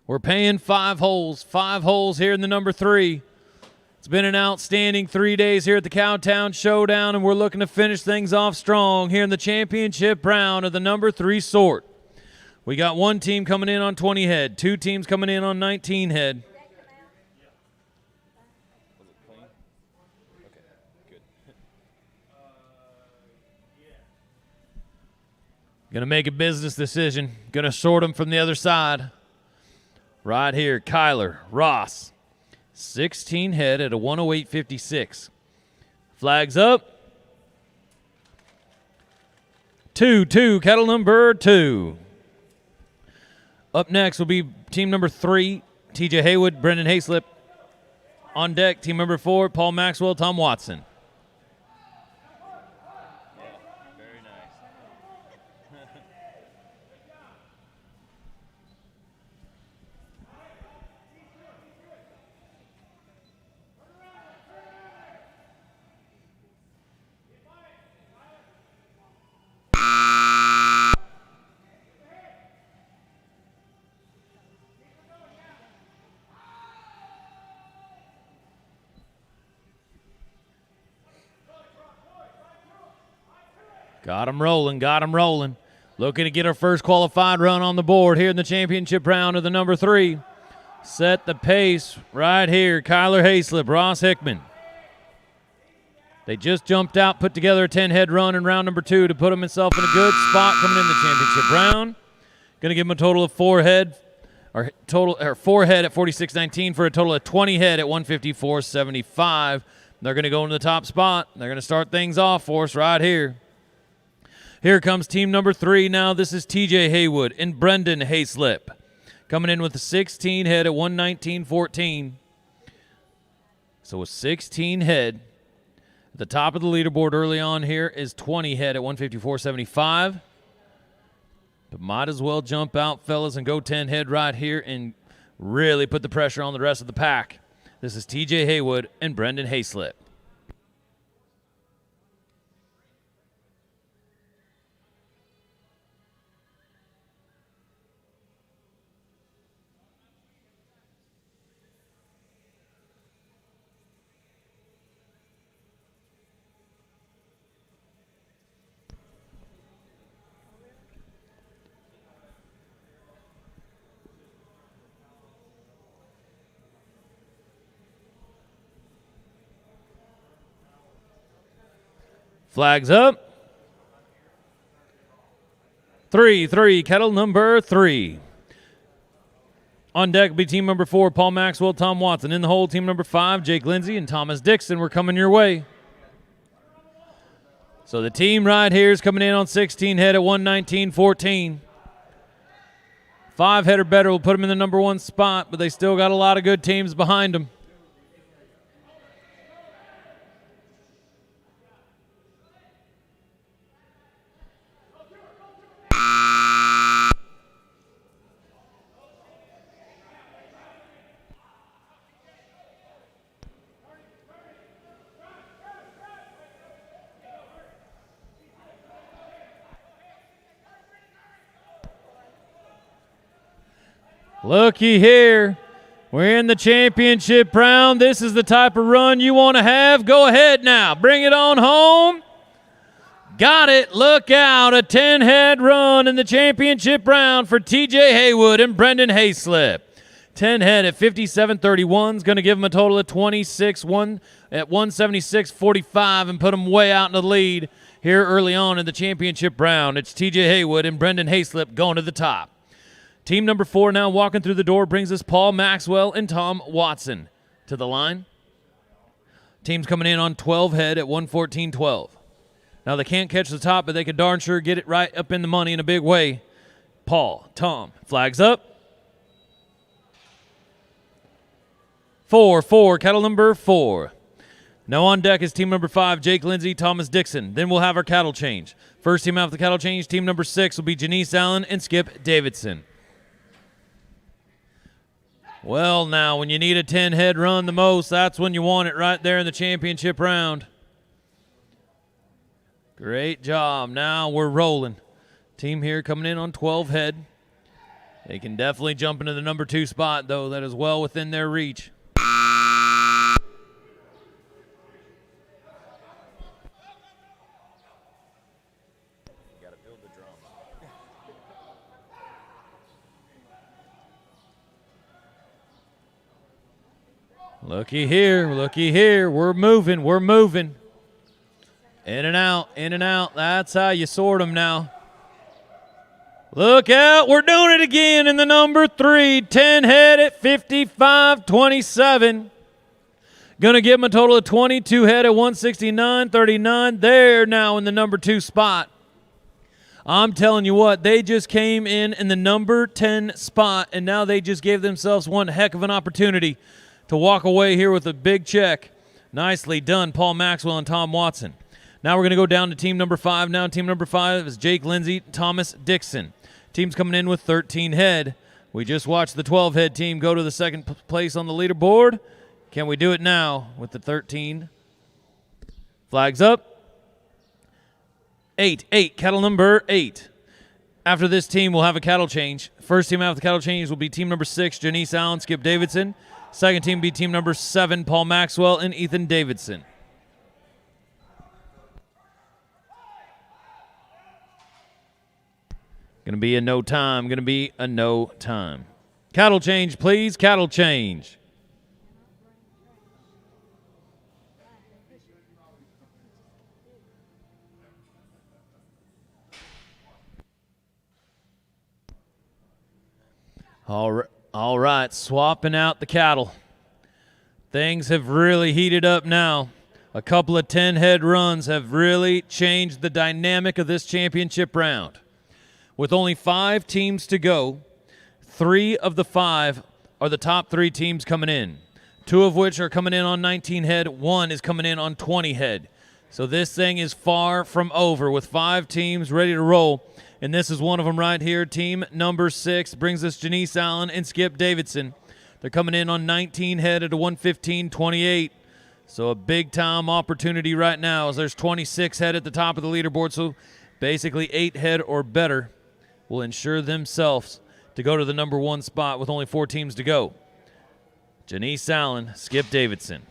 A: We're paying 5 holes. 5 holes here in the number 3. It's been an outstanding 3 days here at the Cowtown Showdown, and we're looking to finish things off strong here in the championship round of the number 3 sort. We got 1 team coming in on 20 head, 2 teams coming in on 19 head. Gonna make a business decision. Gonna sort them from the other side. Right here, Kyler, Ross. 16 head at a 108.56. Flags up. 2-2, kettle number 2. Up next will be team number 3, TJ Haywood, Brendan Hayslip. On deck, team number 4, Paul Maxwell, Tom Watson. Got him rolling. Looking to get our first qualified run on the board here in the championship round of the number 3. Set the pace right here. Kyler Hayslip, Ross Hickman. They just jumped out, put together a 10-head run in round number 2 to put himself in a good spot coming in the championship round. Going to give him a total of 4 head, or 4 head at 46.19 for a total of 20 head at 154.75. They're going to go into the top spot. They're going to start things off for us right here. Here comes team number 3 now. This is TJ Haywood and Brendan Hayslip. Coming in with a 16 head at 119.14. So a 16 head. At the top of the leaderboard early on here is 20 head at 154.75. But might as well jump out, fellas, and go 10 head right here and really put the pressure on the rest of the pack. This is TJ Haywood and Brendan Hayslip. Flags up. 3-3, kettle number 3. On deck will be team number 4, Paul Maxwell, Tom Watson. In the hole, team number 5, Jake Lindsay and Thomas Dixon. We're coming your way. So the team right here is coming in on 16 head at 119.14. 5 head or better will put them in the number 1 spot, but they still got a lot of good teams behind them. Looky here. We're in the championship round. This is the type of run you want to have. Go ahead now. Bring it on home. got it. Look out. A 10-head run in the championship round for TJ Haywood and Brendan Hayslip. 10 head at 57.31 is going to give him a total of 26-1 at 176.45 and put him way out in the lead here early on in the championship round. It's TJ Haywood and Brendan Hayslip going to the top. Team number 4 now walking through the door brings us Paul Maxwell and Tom Watson to the line. Team's coming in on 12 head at 114.12. Now they can't catch the top, but they can darn sure get it right up in the money in a big way. Paul, Tom, flags up. 4-4, cattle number 4. Now on deck is team number 5, Jake Lindsay, Thomas Dixon. Then we'll have our cattle change. First team out the cattle change, team number 6 will be Janice Allen and Skip Davidson. Well, now, when you need a 10-head run the most, that's when you want it right there in the championship round. Great job. Now we're rolling. Team here coming in on 12 head. They can definitely jump into the number 2 spot, though. That is well within their reach. Looky here, we're moving. In and out, that's how you sort them now. Look out, we're doing it again in the number 3, 10 head at 55.27. Gonna give them a total of 22 head at 169.39. They're now in the number 2 spot. I'm telling you what, they just came in the number 10 spot, and now they just gave themselves one heck of an opportunity to walk away here with a big check. Nicely done, Paul Maxwell and Tom Watson. Now we're going to go down to team number 5. Now team number 5 is Jake Lindsay, Thomas Dixon. Team's coming in with 13 head. We just watched the 12-head team go to the second place on the leaderboard. Can we do it now with the 13? Flags up. 8, cattle number 8. After this team, we'll have a cattle change. First team out of the cattle change will be team number 6, Janice Allen, Skip Davidson. Second team will be team number 7, Paul Maxwell and Ethan Davidson. Going to be a no time. Cattle change, please. Cattle change. All right, swapping out the cattle. Things have really heated up now. A couple of 10-head runs have really changed the dynamic of this championship round. With only 5 teams to go, 3 of the 5 are the top 3 teams coming in, 2 of which are coming in on 19 head, 1 is coming in on 20 head. So this thing is far from over with 5 teams ready to roll, and this is one of them right here. Team number 6 brings us Janice Allen and Skip Davidson. They're coming in on 19 head at a 115.28. So a big-time opportunity right now as there's 26 head at the top of the leaderboard. So basically 8 head or better will ensure themselves to go to the number 1 spot with only 4 teams to go. Janice Allen, Skip Davidson.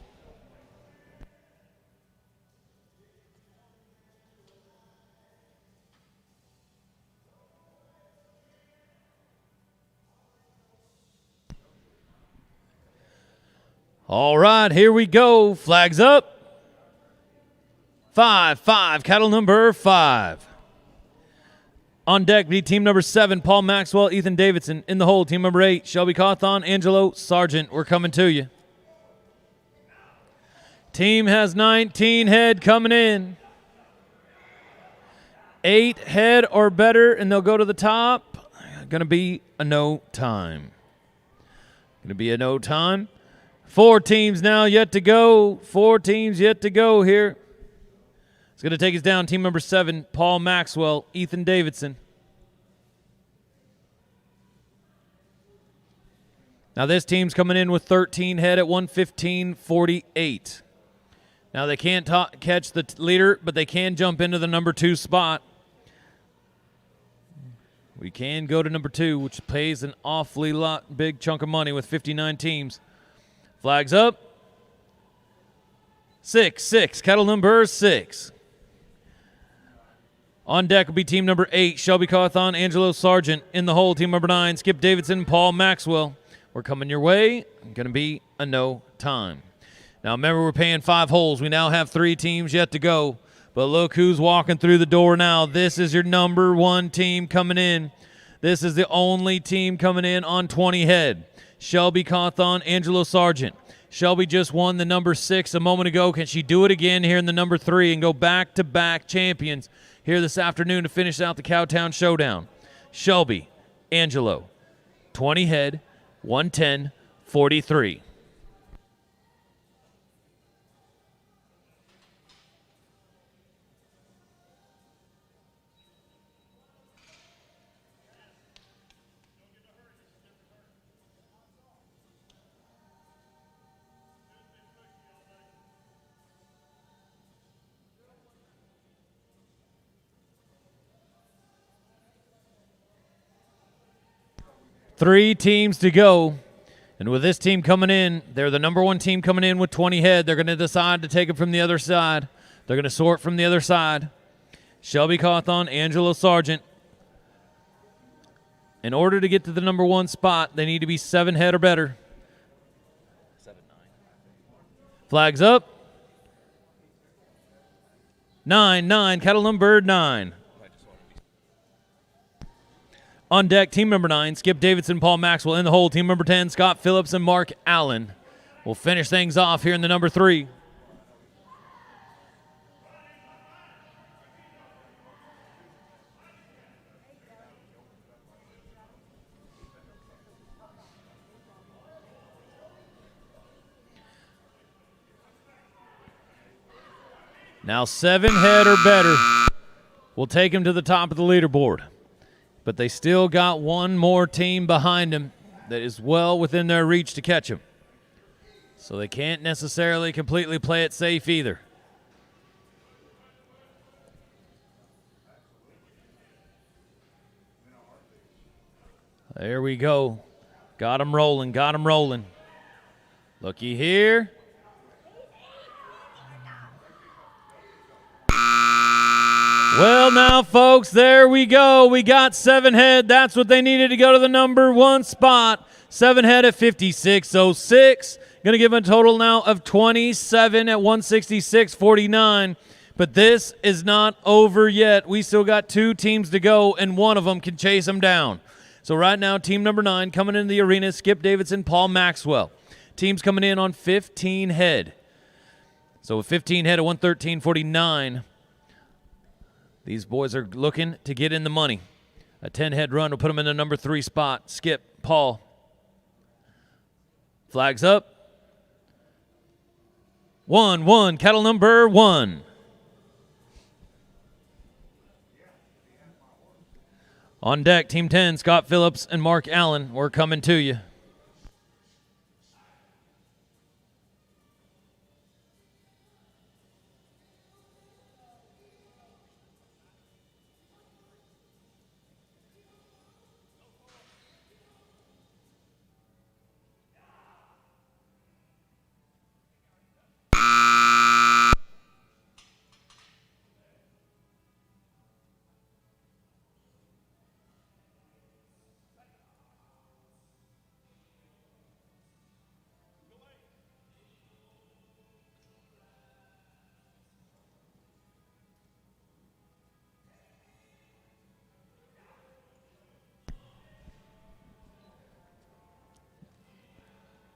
A: All right, here we go. Flags up. 5, cattle number 5. On deck be team number 7, Paul Maxwell, Ethan Davidson. In the hole, team number 8, Shelby Cawthon, Angelo Sargent. We're coming to you. Team has 19 head coming in. 8 head or better, and they'll go to the top. Going to be a no time. 4 teams now yet to go. 4 teams yet to go here. It's going to take us down. Team number 7, Paul Maxwell, Ethan Davidson. Now this team's coming in with 13 head at 115.48. Now they can't catch the leader, but they can jump into the number 2 spot. We can go to number 2, which pays an awfully big chunk of money with 59 teams. Flags up. 6, cattle number 6. On deck will be team number 8, Shelby Cawthon, Angelo Sargent. In the hole, team number 9, Skip Davidson, Paul Maxwell. We're coming your way. Going to be a no time. Now, remember, we're paying 5 holes. We now have 3 teams yet to go. But look who's walking through the door now. This is your number 1 team coming in. This is the only team coming in on 20 head. Shelby Cawthon, Angelo Sargent. Shelby just won the number 6 a moment ago. Can she do it again here in the number 3 and go back-to-back champions here this afternoon to finish out the Cowtown Showdown? Shelby, Angelo, 20 head, 110, 43. Three teams to go. And with this team coming in, they're the number 1 team coming in with 20 head. They're going to decide to take it from the other side. They're going to sort from the other side. Shelby Cawthon, Angelo Sargent. In order to get to the number 1 spot, they need to be 7 head or better. 7-9. Flags up. 9-9, cattle number 9. On deck, team number 9, Skip Davidson, Paul Maxwell. In the hole, team number 10, Scott Phillips and Mark Allen. We'll finish things off here in the number 3. Now 7 head or better will take him to the top of the leaderboard. But they still got one more team behind him that is well within their reach to catch him. So they can't necessarily completely play it safe either. There we go. Got him rolling, got him rolling. Looky here. Well, now, folks, there we go. We got 7 head. That's what they needed to go to the number 1 spot. 7 head at 56.06. Going to give them a total now of 27 at 166.49. But this is not over yet. We still got 2 teams to go, and one of them can chase them down. So right now, team number 9 coming into the arena, Skip Davidson, Paul Maxwell. Teams coming in on 15 head. So with 15 head at 113.49. These boys are looking to get in the money. A 10-head run will put them in the number 3 spot. Skip, Paul. Flags up. 1-1, cattle number 1. On deck, Team 10, Scott Phillips and Mark Allen. We're coming to you.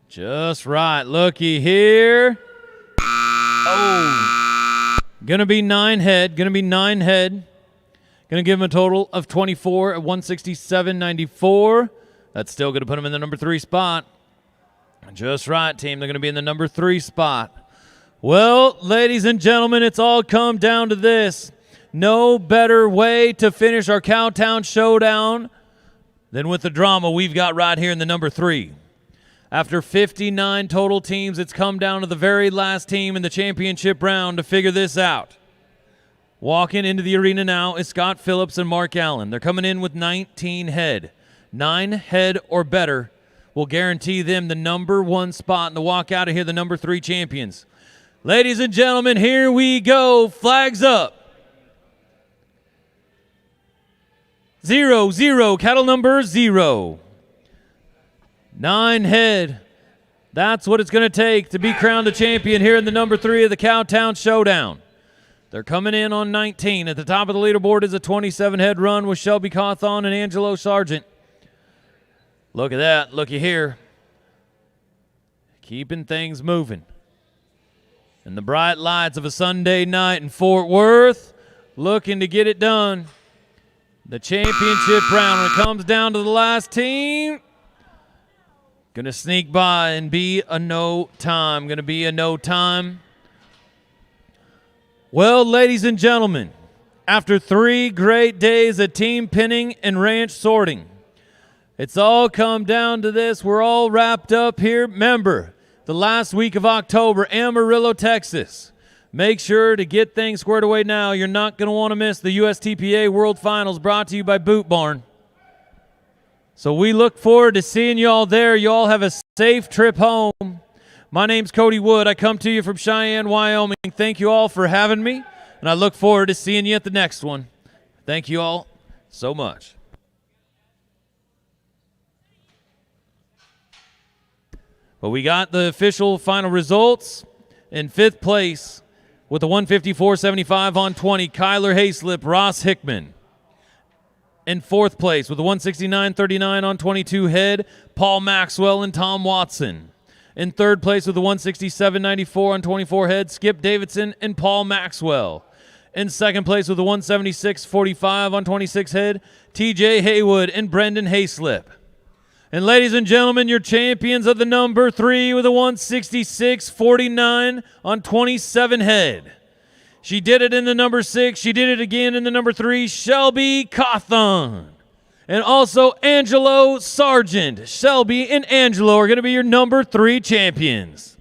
A: Just right. Looky here. Oh. Gonna be 9 head. Gonna be 9 head. Gonna give him a total of 24 at 167.94. That's still gonna put him in the number 3 spot. Just right, team. They're gonna be in the number 3 spot. Well, ladies and gentlemen, it's all come down to this. No better way to finish our Cowtown Showdown than with the drama we've got right here in the number 3. After 59 total teams, it's come down to the very last team in the championship round to figure this out. Walking into the arena now is Scott Phillips and Mark Allen. They're coming in with 19 head. 9 head or better will guarantee them the number 1 spot and to walk out of here the number 3 champions. Ladies and gentlemen, here we go. Flags up. 0, 0, cattle number 0. 9 head. That's what it's going to take to be crowned a champion here in the number 3 of the Cowtown Showdown. They're coming in on 19. At the top of the leaderboard is a 27-head run with Shelby Cawthon and Angelo Sargent. Look at that. Looky here. Keeping things moving. In the bright lights of a Sunday night in Fort Worth, looking to get it done. The championship round, when it comes down to the last team, going to sneak by and be a no time. Going to be a no time. Well, ladies and gentlemen, after 3 great days of team pinning and ranch sorting, it's all come down to this. We're all wrapped up here. Remember, the last week of October, Amarillo, Texas. Make sure to get things squared away now. You're not going to want to miss the USTPA World Finals, brought to you by Boot Barn. So we look forward to seeing you all there. You all have a safe trip home. My name's Cody Wood. I come to you from Cheyenne, Wyoming. Thank you all for having me, and I look forward to seeing you at the next one. Thank you all so much. But we got the official final results. In 5th place with a 154.75 on 20, Kyler Hayslip, Ross Hickman. In 4th place with a 169.39 on 22 head, Paul Maxwell and Tom Watson. In 3rd place with a 167.94 on 24 head, Skip Davidson and Paul Maxwell. In 2nd place with a 176.45 on 26 head, TJ Haywood and Brendan Hayslip. And ladies and gentlemen, your champions of the number 3 with a 166.49 on 27 head. She did it in the number 6. She did it again in the number 3, Shelby Cawthon. And also Angelo Sargent. Shelby and Angelo are going to be your number 3 champions.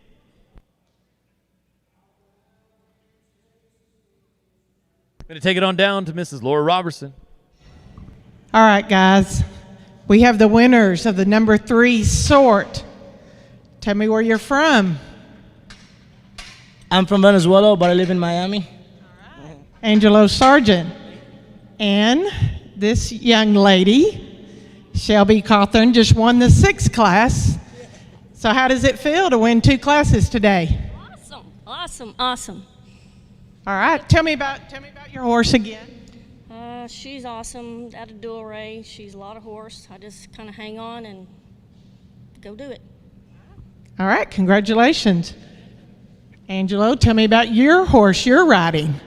A: I'm going to take it on down to Mrs. Laura Robertson.
B: All right, guys. We have the winners of the number 3 sort. Tell me where you're from.
C: I'm from Venezuela, but I live in Miami.
B: All right. Angelo Sargent. And this young lady, Shelby Cawthon, just won the 6th class. So how does it feel to win 2 classes today?
D: Awesome, awesome, awesome.
B: All right. Tell me about your horse again.
D: She's awesome at a dual race. She's a lot of horse. I just kind of hang on and go do it.
B: All right. Congratulations. Angelo, tell me about your horse you're riding.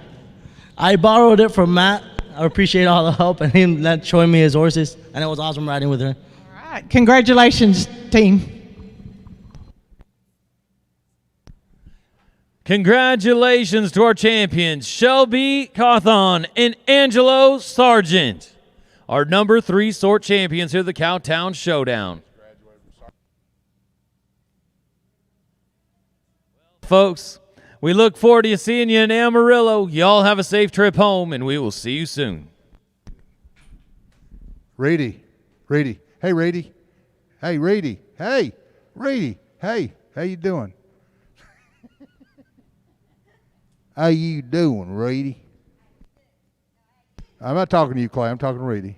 C: I borrowed it from Matt. I appreciate all the help and him not showing me his horses, and it was awesome riding with her.
B: All right. Congratulations, team.
A: Congratulations to our champions, Shelby Cawthon and Angelo Sargent, our number 3 sort champions here at the Cowtown Showdown. Folks, we look forward to seeing you in Amarillo. Y'all have a safe trip home, and we will see you soon.
E: Rady. Hey, Rady. Hey, Rady. Hey, Rady. Hey, how you doing? How you doing, Rady? I'm not talking to you, Clay. I'm talking to Rady.